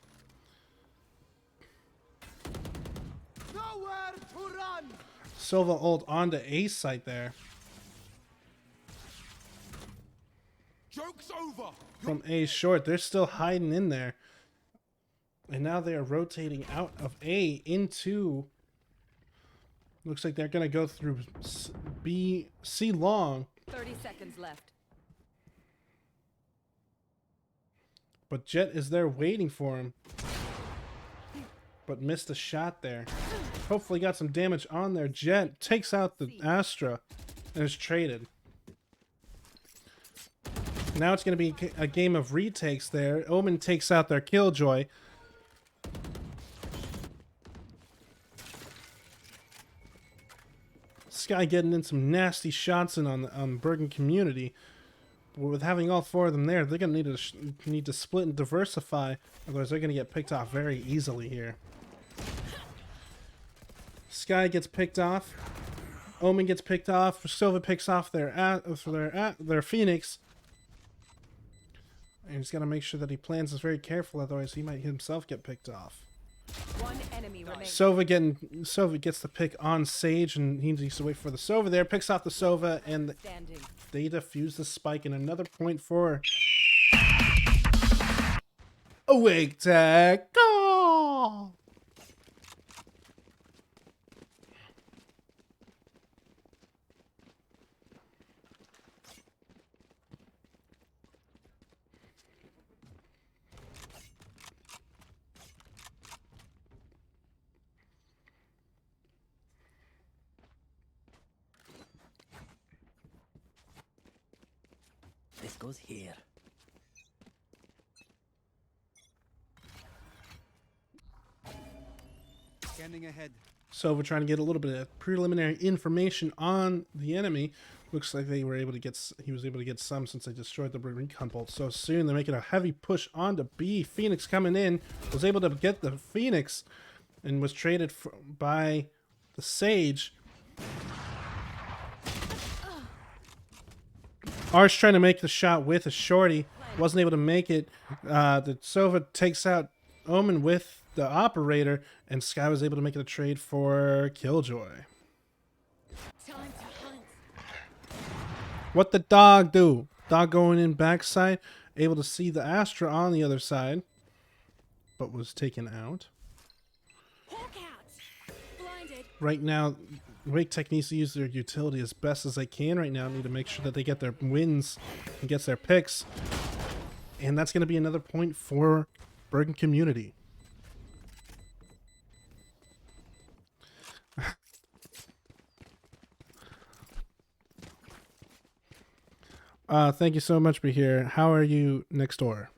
Nowhere to run. Silva ult onto A site there. Joke's over. From A short, they're still hiding in there. And now they are rotating out of A into... Looks like they're going to go through C long. 30 seconds left. But Jet is there waiting for him. But missed a shot there. Hopefully got some damage on there. Jet takes out the Astra and is traded. Now it's going to be a game of retakes there. Omen takes out their Killjoy. Sky getting in some nasty shots in on Bergen Community. But with having all 4 of them there, they're going to need to split and diversify. Otherwise, they're going to get picked off very easily here. Sky gets picked off. Omen gets picked off. Silva picks off their Phoenix. And he's got to make sure that he plans this very careful, otherwise he might himself get picked off. One enemy remaining. Sova gets the pick on Sage, and he needs to wait for the Sova there. Picks off the Sova, and Standing. they defuse the spike, and another point for Wake Tech. Goal! This goes here. Scanning ahead. So we're trying to get a little bit of preliminary information on the enemy. Looks like they were able to get. He was able to get some since they destroyed the recon bolt so soon. They're making a heavy push onto B. Phoenix coming in, was able to get the Phoenix, and was traded by the Sage. Arch trying to make the shot with a shorty, wasn't able to make it. The Sova takes out Omen with the operator, and Sky was able to make it a trade for Killjoy. Time to hunt. What the dog do? Dog going in backside, able to see the Astra on the other side, but was taken out. Hawk out. Blinded. Right now, Wake Tech needs to use their utility as best as they can right now. Need to make sure that they get their wins and gets their picks. And that's going to be another point for Bergen Community. Thank you so much, Behir. How are you next door?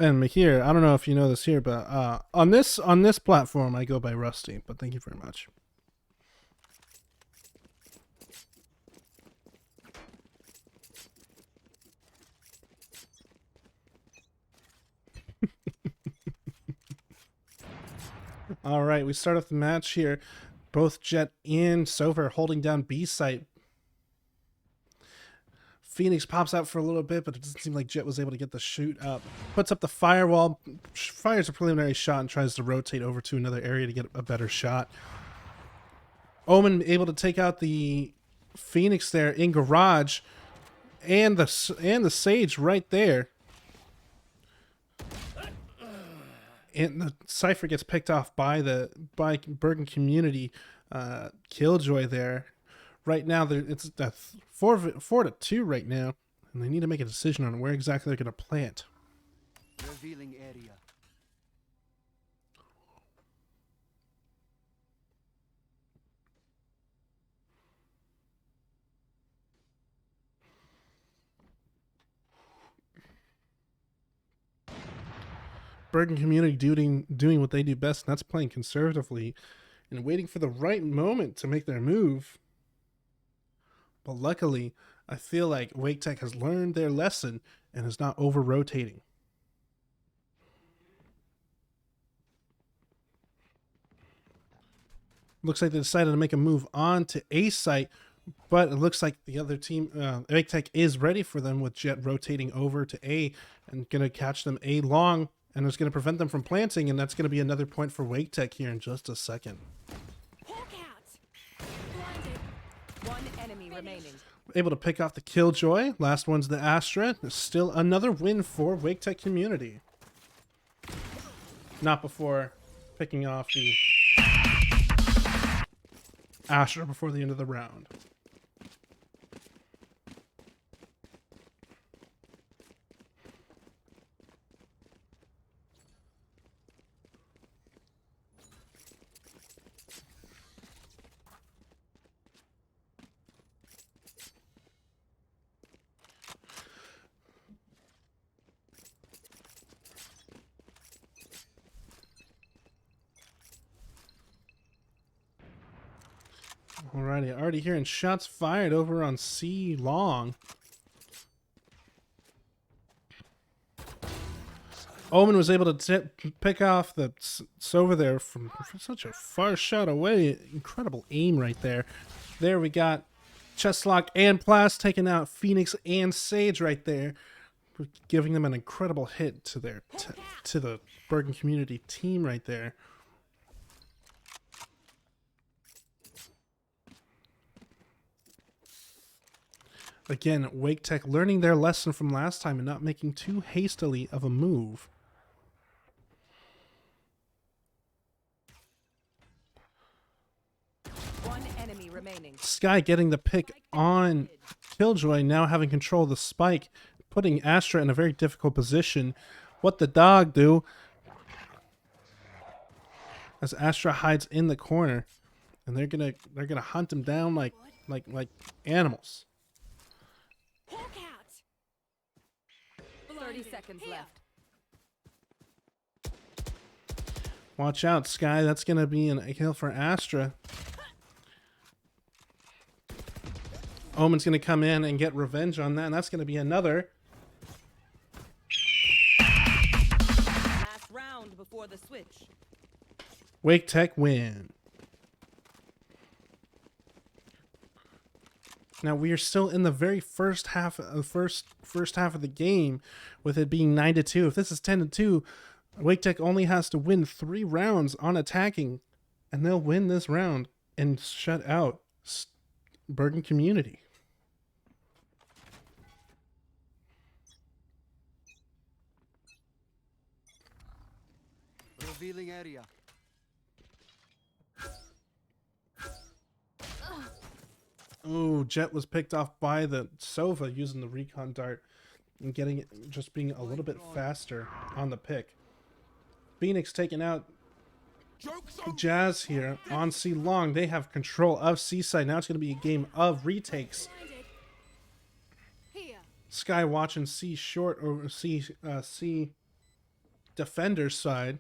And Mahir, I don't know if you know this here, but on this platform, I go by Rusty. But thank you very much. All right, we start off the match here. Both Jet and Sova are holding down B site. Phoenix pops out for a little bit, but it doesn't seem like Jet was able to get the shoot up. Puts up the firewall, fires a preliminary shot, and tries to rotate over to another area to get a better shot. Omen able to take out the Phoenix there in garage, and the Sage right there. And the Cypher gets picked off by Bergen Community Killjoy there. Right now, it's 4-2 right now, and they need to make a decision on where exactly they're going to plant. Revealing area. Bergen Community doing what they do best, and that's playing conservatively and waiting for the right moment to make their move. But luckily, I feel like Wake Tech has learned their lesson and is not over-rotating. Looks like they decided to make a move on to A site, but it looks like the other team, Wake Tech, is ready for them with Jet rotating over to A and going to catch them A long, and it's going to prevent them from planting, and that's going to be another point for Wake Tech here in just a second. Hawk out. Blinded. One enemy remaining. Able to pick off the Killjoy. Last one's the Astra. Still another win for Wake Tech Community. Not before picking off the Astra before the end of the round. Alrighty, already hearing shots fired over on C long. Omen was able to pick off the Sova there from such a far shot away. Incredible aim right there. There we got Chestlock and Plas taking out Phoenix and Sage right there, giving them an incredible hit to their to the Bergen Community team right there. Again, Wake Tech learning their lesson from last time and not making too hastily of a move. One enemy remaining. Sky getting the pick on Killjoy, now having control of the spike, putting Astra in a very difficult position. What the dog do? As Astra hides in the corner, and they're gonna hunt him down like animals. Hawk out. 30 seconds left. Watch out, Sky. That's gonna be a kill for Astra. Omen's gonna come in and get revenge on that, and that's gonna be another. Last round before the switch. Wake Tech win. Now we are still in the very first half of first half of the game, with it being 9-2. If this is 10-2, Wake Tech only has to win 3 rounds on attacking, and they'll win this round and shut out Bergen Community. Revealing area. Oh, Jet was picked off by the Sova using the recon dart and getting it, just being a little bit faster on the pick. Phoenix taking out Joke's over. Jazz here on C long. They have control of C side. Now it's going to be a game of retakes. Blinded. Here. Sky watching C short or C defender's side.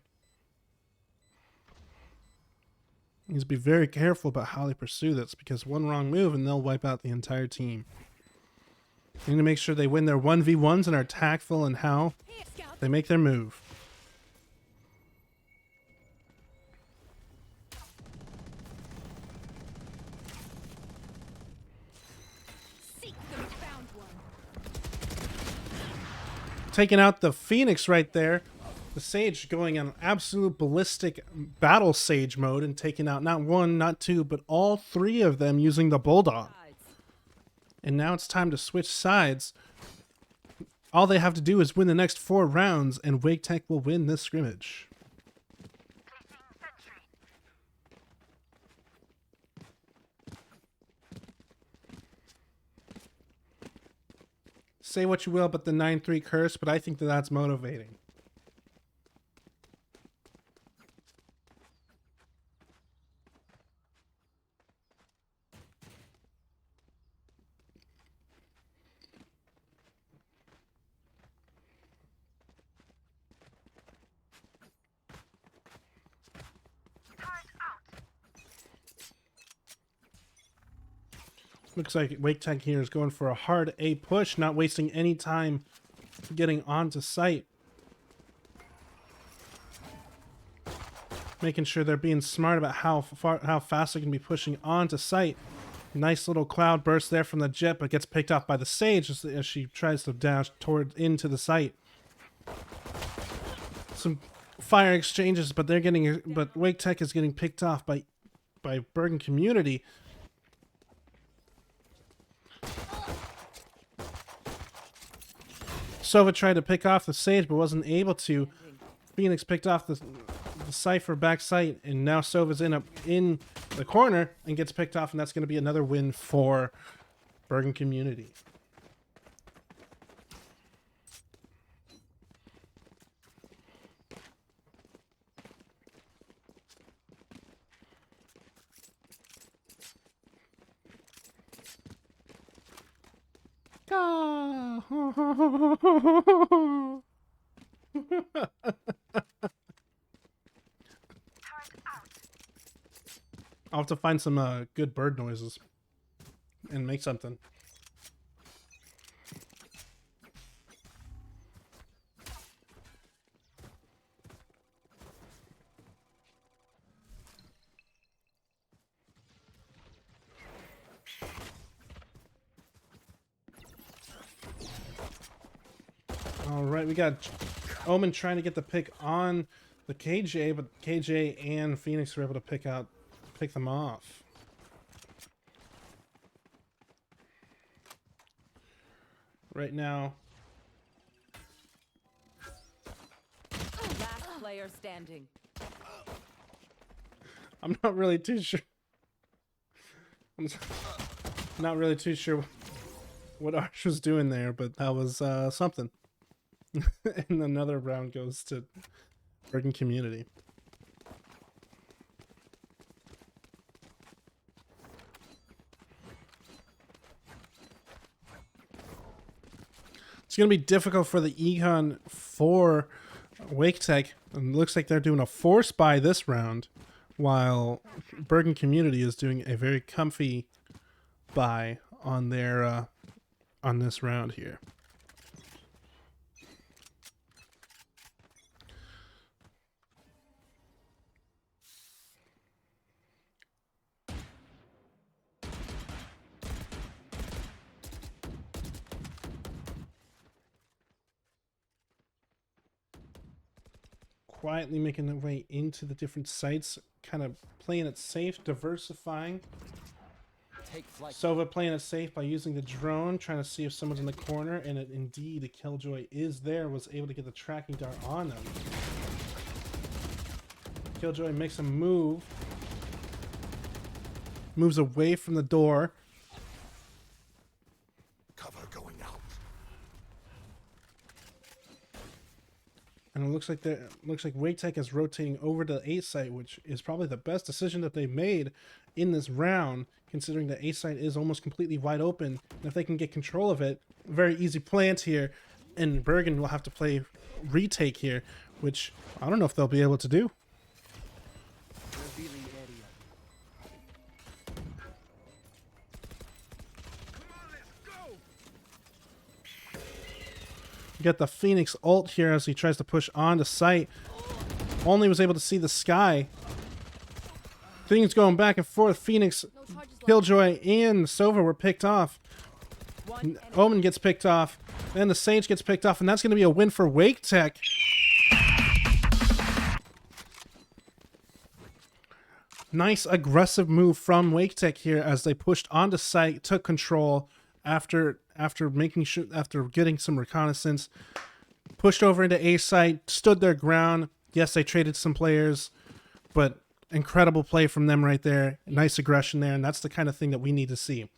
Needs to be very careful about how they pursue this, because one wrong move and they'll wipe out the entire team. They need to make sure they win their 1v1s and are tactful in how Here, scout. they make their move. Seek them. Found one. Taking out the Phoenix right there. The Sage going on absolute ballistic battle Sage mode and taking out not one, not two, but all three of them using the Bulldog. Sides. And now it's time to switch sides. All they have to do is win the next 4 rounds, and Wake Tech will win this scrimmage. Say what you will about the 9-3 curse, but I think that that's motivating. Looks like Wake Tech here is going for a hard A push, not wasting any time getting onto site. Making sure they're being smart about how fast they can be pushing onto site. Nice little cloud burst there from the Jet, but gets picked off by the Sage as she tries to dash into the site. Some fire exchanges, but Wake Tech is getting picked off by Bergen Community. Sova tried to pick off the Sage, but wasn't able to. Phoenix picked off the Cypher back sight, and now Sova's in the corner and gets picked off, and that's going to be another win for Bergen Community. I'll have to find some good bird noises and make something. All right, we got Omen trying to get the pick on the KJ, but KJ and Phoenix were able to pick them off. Right now, Last player standing. I'm not really too sure. I'm not really too sure what Arch was doing there, but that was something. And another round goes to Bergen Community. It's going to be difficult for the Econ for Wake Tech. It looks like they're doing a force buy this round, while Bergen Community is doing a very comfy buy on their on this round here. Quietly making their way into the different sites, kind of playing it safe, diversifying. Take flight. Sova playing it safe by using the drone, trying to see if someone's in the corner, and indeed, a Killjoy is there, was able to get the tracking dart on them. Killjoy makes a move, moves away from the door. Cover going out. And it looks like Wake Tech is rotating over to the A site, which is probably the best decision that they made in this round, considering the A site is almost completely wide open. And if they can get control of it, very easy plant here, and Bergen will have to play retake here, which I don't know if they'll be able to do. Revealing area. You got the Phoenix ult here as he tries to push onto site. Only was able to see the sky. Things going back and forth. Phoenix, No charges left. Killjoy, and Sova were picked off. One enemy. Omen gets picked off. Then the Sage gets picked off, and that's going to be a win for Wake Tech. Nice aggressive move from WakeTech here as they pushed onto site, took control after getting some reconnaissance, pushed over into A site, stood their ground. Yes, they traded some players, but incredible play from them right there. Nice aggression there, and that's the kind of thing that we need to see.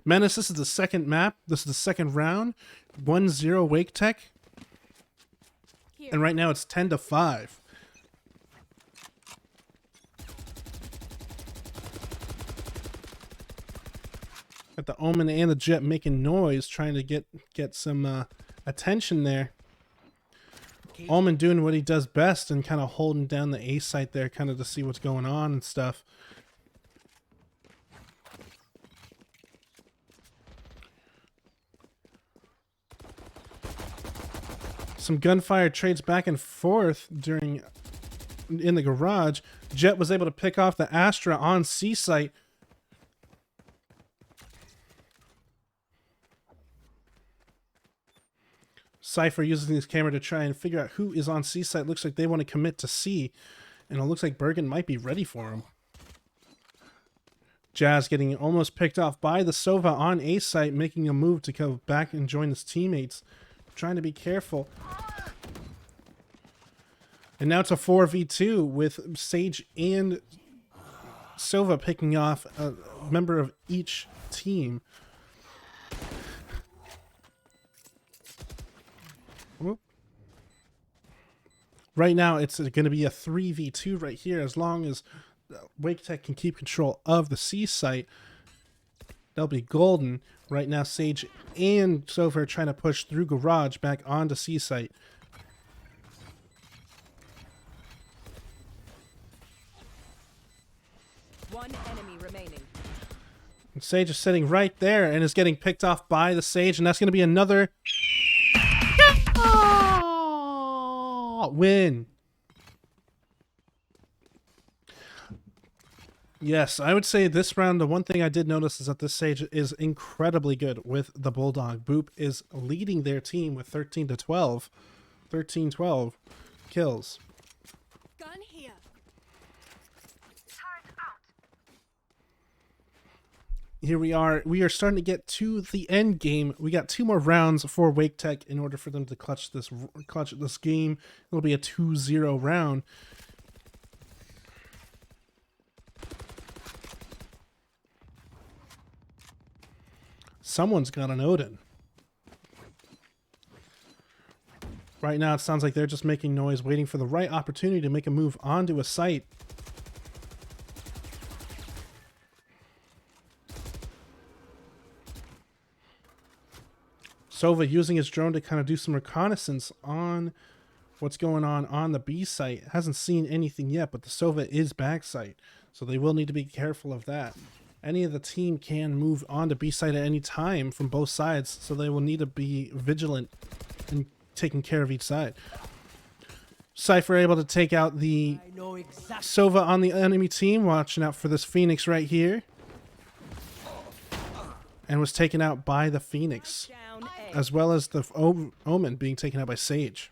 Menace, this is the second map. This is the second round. 1-0 WakeTech. And right now it's 10-5. Got the Omen and the Jet making noise, trying to get some attention there. Omen doing what he does best and kind of holding down the A site there, kind of to see what's going on and stuff. Some gunfire trades back and forth in the garage. Jet was able to pick off the Astra on C site. Cypher using his camera to try and figure out who is on C site. Looks like they want to commit to C, and it looks like Bergen might be ready for him. Jazz getting almost picked off by the Sova on A site, making a move to go back and join his teammates. Trying to be careful. And now it's a 4v2 with Sage and Sova picking off a member of each team. Whoop. Right now it's going to be a 3v2 right here. As long as WakeTech can keep control of the C site, they'll be golden. Right now Sage and Sova are trying to push through garage back onto C site. One enemy remaining. And Sage is sitting right there and is getting picked off by the Sage, and that's going to be another win. Yes, I would say this round, the one thing I did notice is that this Sage is incredibly good with the Bulldog. Boop is leading their team with 13-12. 13-12 kills. Gun here. Here we are starting to get to the end game. We got 2 more rounds for WakeTech in order for them to clutch this game. It'll be a 2-0 round. Someone's got an Odin. Right now it sounds like they're just making noise, waiting for the right opportunity to make a move onto a site. Sova using his drone to kind of do some reconnaissance on what's going on the B site. Hasn't seen anything yet, but the Sova is back site, so they will need to be careful of that. Any of the team can move on to B site at any time from both sides, so they will need to be vigilant in taking care of each side. Cypher able to take out the Sova on the enemy team, watching out for this Phoenix right here, and was taken out by the Phoenix, Down A. as well as the Omen being taken out by Sage.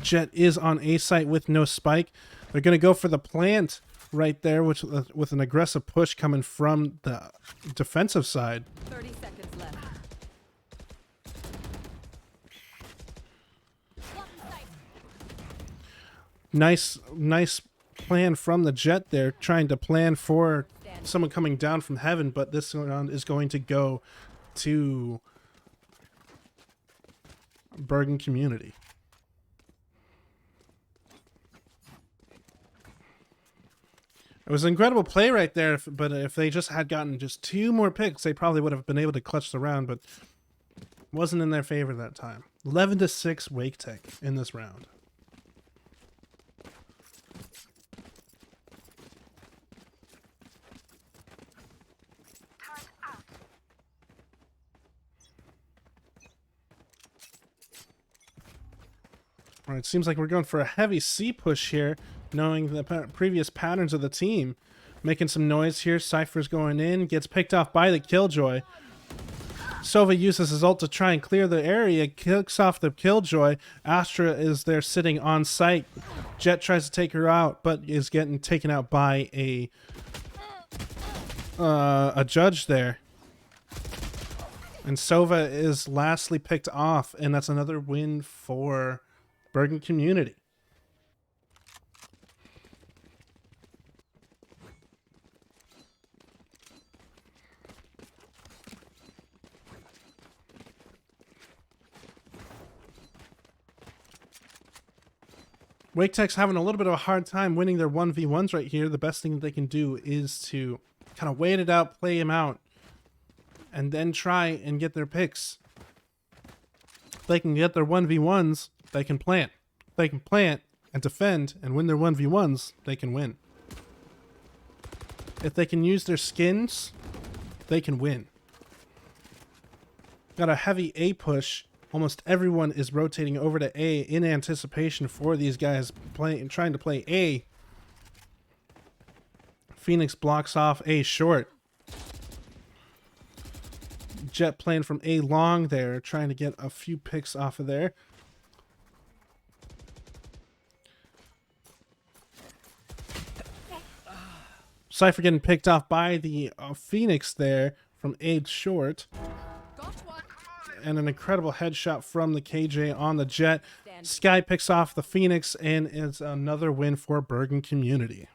Jet is on A site with no spike. They're going to go for the plant right there, which with an aggressive push coming from the defensive side. 30 seconds left. Nice plan from the Jet there, trying to plan for someone coming down from heaven, but this round is going to go to Bergen Community. It was an incredible play right there, but if they just had gotten just 2 more picks, they probably would have been able to clutch the round, but wasn't in their favor that time. 11-6 WakeTech in this round. All right, seems like we're going for a heavy C push here, knowing the previous patterns of the team. Making some noise here. Cypher's going in, gets picked off by the Killjoy. Sova uses his ult to try and clear the area, kicks off the Killjoy. Astra is there sitting on site, Jet tries to take her out, but is getting taken out by a judge there. And Sova is lastly picked off, and that's another win for Bergen Community. Wake Tech's having a little bit of a hard time winning their 1v1s right here. The best thing that they can do is to kind of wait it out, play him out, and then try and get their picks. If they can get their 1v1s, they can plant. If they can plant and defend and win their 1v1s, they can win. If they can use their skins, they can win. Got a heavy A push. Almost everyone is rotating over to A in anticipation for these guys trying to play A. Phoenix blocks off A short. Jet playing from A long there, trying to get a few picks off of there. Cypher getting picked off by the Phoenix there from A short. And an incredible headshot from the KJ on the Jet. Sky picks off the Phoenix, and it's another win for Bergen Community.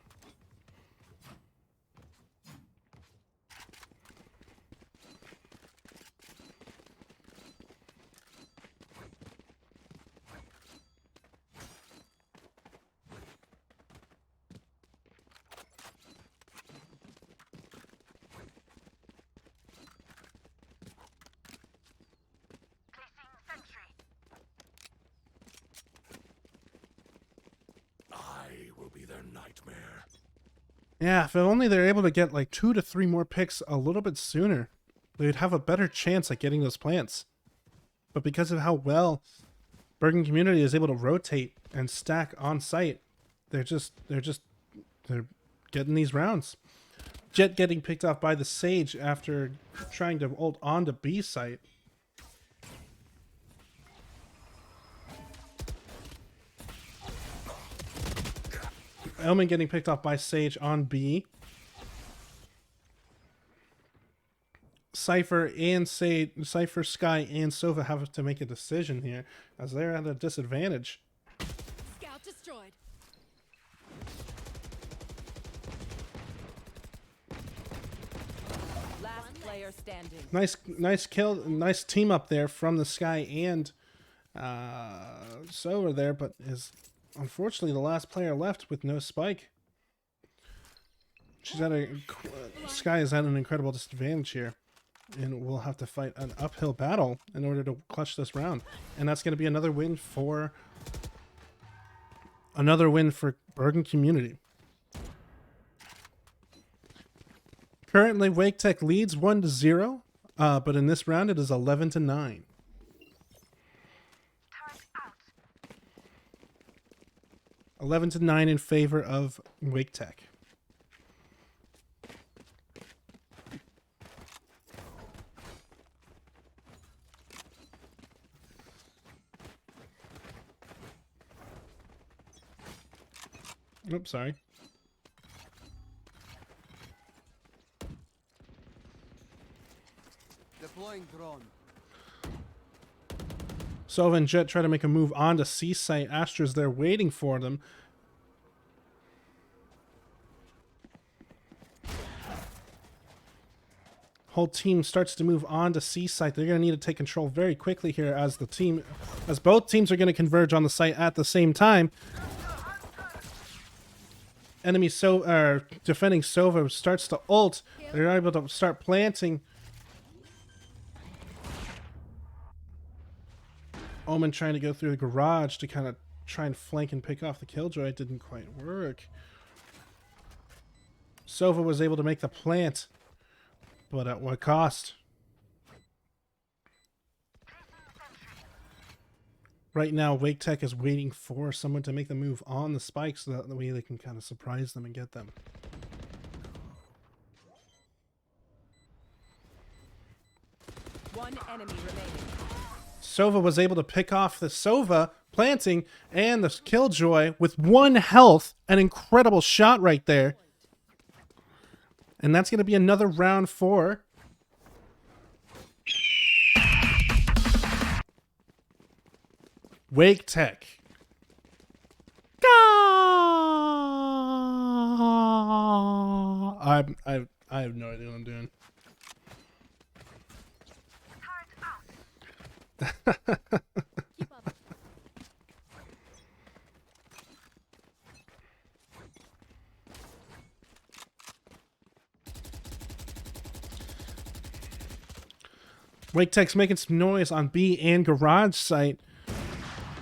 Yeah, if only they're able to get like 2 to 3 more picks a little bit sooner, they'd have a better chance at getting those plants. But because of how well Bergen Community is able to rotate and stack on site, they're getting these rounds. Jet getting picked off by the Sage after trying to ult on to B site. Elman getting picked off by Sage on B. Cypher, Sky, and Sova have to make a decision here as they're at a disadvantage. Scout destroyed. Last player standing. Nice kill, nice team up there from the Sky and Sova there, but is unfortunately the last player left with no spike. Sky is at an incredible disadvantage here, and we'll have to fight an uphill battle in order to clutch this round. And that's going to be another win for Bergen Community. Currently, Wake Tech leads 1-0, but in this round it is 11-9. 11-9 in favor of Wake Tech. Oops, sorry. Deploying drone. Sova and Jet try to make a move on to C site. Astra's there waiting for them. Whole team starts to move on to C site. They're going to need to take control very quickly here as both teams are going to converge on the site at the same time. Enemy defending Sova starts to ult. They're able to start planting. Omen trying to go through the garage to kind of try and flank and pick off the Killjoy. It didn't quite work. Sova was able to make the plant, but at what cost? Right now, Wake Tech is waiting for someone to make the move on the spikes so that way they can kind of surprise them and get them. One enemy remaining. Sova was able to pick off the Sova planting, and the Killjoy with 1 health. An incredible shot right there. And that's going to be another round for Wake Tech. I have no idea what I'm doing. Keep up. Wake Tech's making some noise on B and garage site.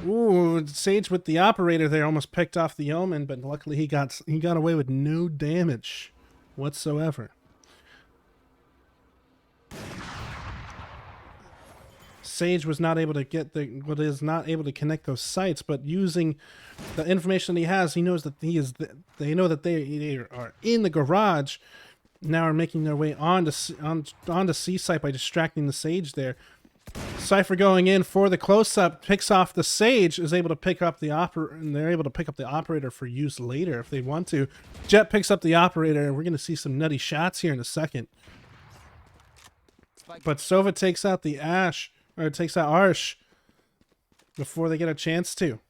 Ooh, Sage with the operator there almost picked off the Omen, but luckily he got away with no damage whatsoever. Sage was not able to is not able to connect those sites, but using the information that he has, he knows that they know that they are in the garage. Now are making their way onto C site by distracting the Sage there. Cypher going in for the close-up, picks off the Sage, is able to pick up the and they're able to pick up the operator for use later if they want to. Jet picks up the operator, and we're going to see some nutty shots here in a second. But Sova takes out the takes out Arsh before they get a chance to.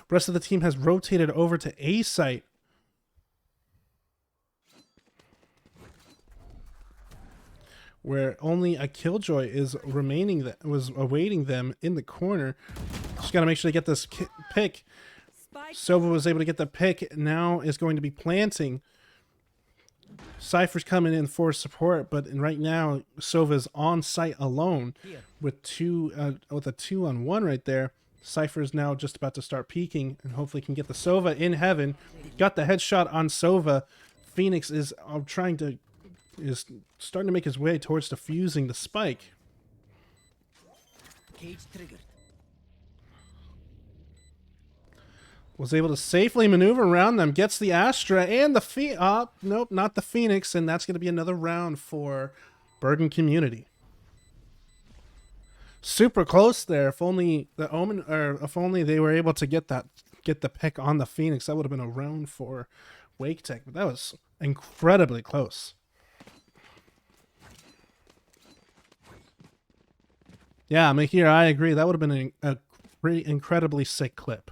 Rest of the team has rotated over to A site. Where only a Killjoy is was awaiting them in the corner. Just got to make sure they get this pick. Spike Sova was able to get the pick. Now is going to be planting. Cypher's coming in for support, but right now Sova's on site alone with a 2-on-1 right there. Cypher is now just about to start peeking and hopefully can get the Sova in heaven. Got the headshot on Sova. Phoenix is starting to make his way towards defusing the spike. Cage triggered. Was able to safely maneuver around them. Gets the Astra and the nope, not the Phoenix, and that's going to be another round for Bergen Community. Super close there. If only the Omen, or if only they were able to get the pick on the Phoenix, that would have been a round for Wake Tech. But that was incredibly close. Yeah, Mahir, I agree. That would have been a pretty incredibly sick clip.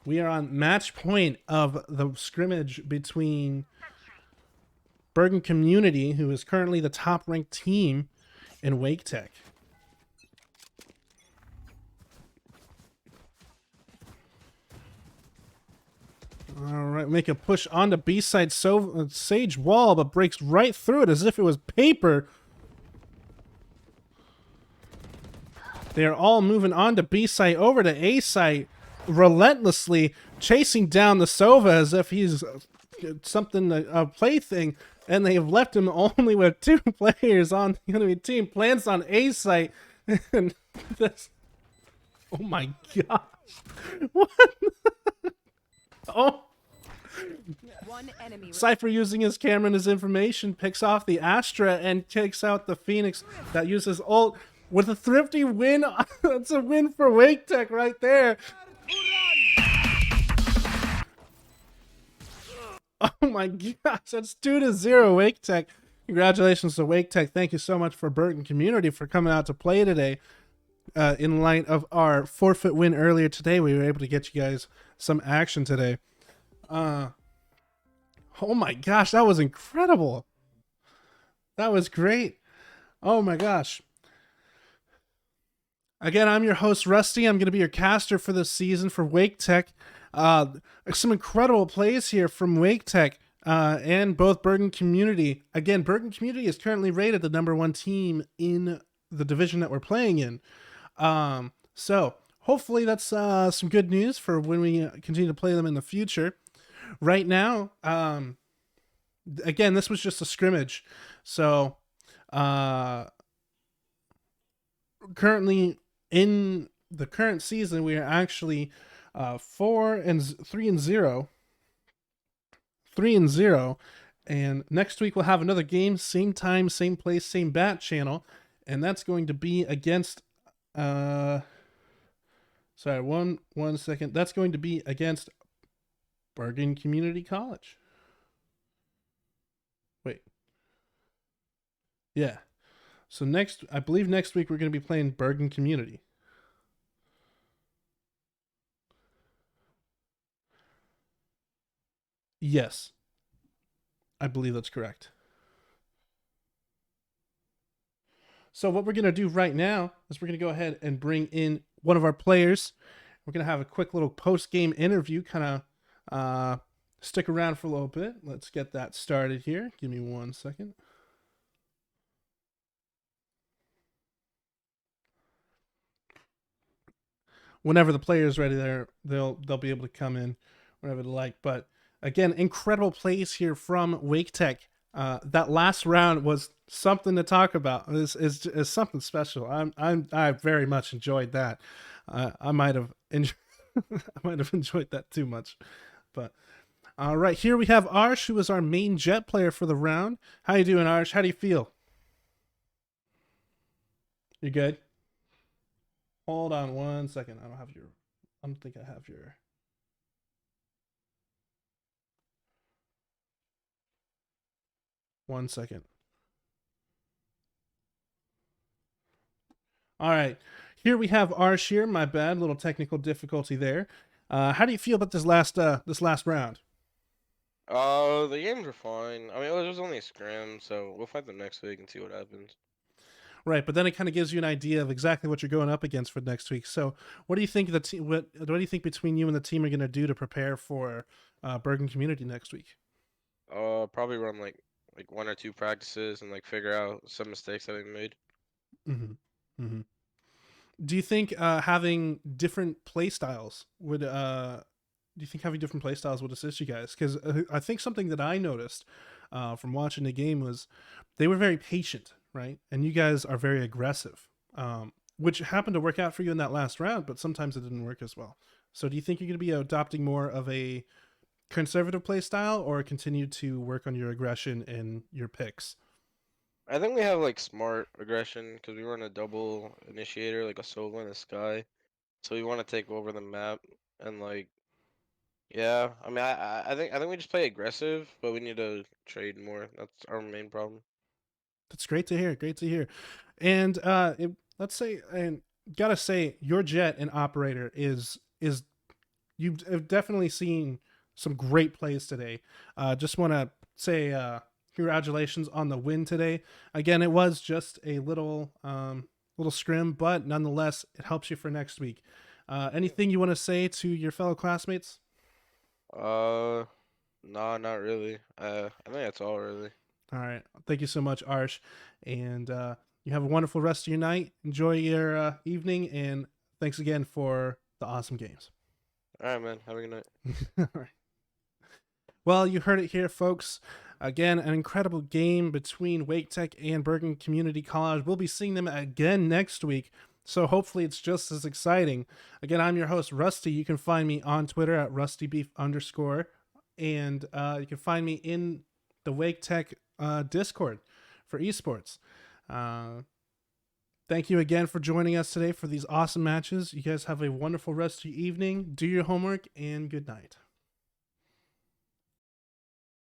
We are on match point of the scrimmage between Bergen Community, who is currently the top-ranked team, and Wake Tech. All right, make a push onto B side. Sage wall, but breaks right through it as if it was paper. They are all moving on to B site, over to A site, relentlessly chasing down the Sova as if he's a plaything, and they have left him only with 2 players on the enemy team. Plants on A site, and this. Oh my gosh! What? Oh. one enemy. Cypher using his camera and his information picks off the Astra and takes out the Phoenix that uses ult with a thrifty win. That's a win for Wake Tech right there. Oh my gosh, that's 2-0 Wake Tech. Congratulations to Wake Tech. Thank you so much for Bergen Community for coming out to play today. In light of our forfeit win earlier today, we were able to get you guys some action today. Oh my gosh, that was incredible. That was great. Oh my gosh. Again, I'm your host, Rusty. I'm going to be your caster for this season for Wake Tech. Some incredible plays here from Wake Tech and both Bergen Community. Again, Bergen Community is currently rated the #1 team in the division that we're playing in. So hopefully that's some good news for when we continue to play them in the future. Right now, again, this was just a scrimmage. So currently in the current season, we are actually 3-0. 3-0. And next week we'll have another game, same time, same place, same bat channel, and that's going to be against sorry, one second. That's going to be against Bergen Community College. Wait. Yeah. So I believe next week we're going to be playing Bergen Community. Yes. I believe that's correct. So what we're going to do right now is we're going to go ahead and bring in one of our players. We're going to have a quick little post-game interview, kind of stick around for a little bit. Let's get that started here. Give me 1 second. Whenever the player is ready, they'll be able to come in whenever they like. But again, incredible plays here from Wake Tech. That last round was something to talk about. Is something special. I very much enjoyed that. I might have enjoyed that too much. But all right, here we have Arsh, who is our main Jet player for the round. How you doing, Arsh? How do you feel? You good? Hold on 1 second. I don't think I have your. One second. All right. Here we have Arsh here. My bad. Little technical difficulty there. How do you feel about this last round? The games were fine. I mean, it was only a scrim, so we'll fight them next week and see what happens. Right, but then it kind of gives you an idea of exactly what you're going up against for next week. So, what do you think what do you think between you and the team are going to do to prepare for Bergen Community next week? Probably run like 1 or 2 practices and like figure out some mistakes that we made. Mm-hmm. Mm-hmm. Do you think having different play styles would assist you guys? Because I think something that I noticed from watching the game was they were very patient, right? And you guys are very aggressive, which happened to work out for you in that last round, but sometimes it didn't work as well. So do you think you're going to be adopting more of a conservative play style or continue to work on your aggression and your picks? I think we have like smart aggression because we run a double initiator, like a solo and a sky. So we want to take over the map and like, yeah. I mean, I think we just play aggressive, but we need to trade more. That's our main problem. That's great to hear. Great to hear. And let's say, and gotta say, your Jet and operator is you've definitely seen some great plays today. Just want to say congratulations on the win today. Again, it was just a little scrim, but nonetheless, it helps you for next week. Anything you want to say to your fellow classmates? No, not really. I think that's all really. All right. Thank you so much, Arsh. And you have a wonderful rest of your night. Enjoy your evening, and thanks again for the awesome games. All right, man. Have a good night. All right. Well, you heard it here, folks. Again, an incredible game between Wake Tech and Bergen Community College. We'll be seeing them again next week, so hopefully it's just as exciting. Again, I'm your host, Rusty. You can find me on Twitter at rustybeef_, and you can find me in the Wake Tech Discord for esports. Thank you again for joining us today for these awesome matches. You guys have a wonderful rest of your evening. Do your homework, and good night.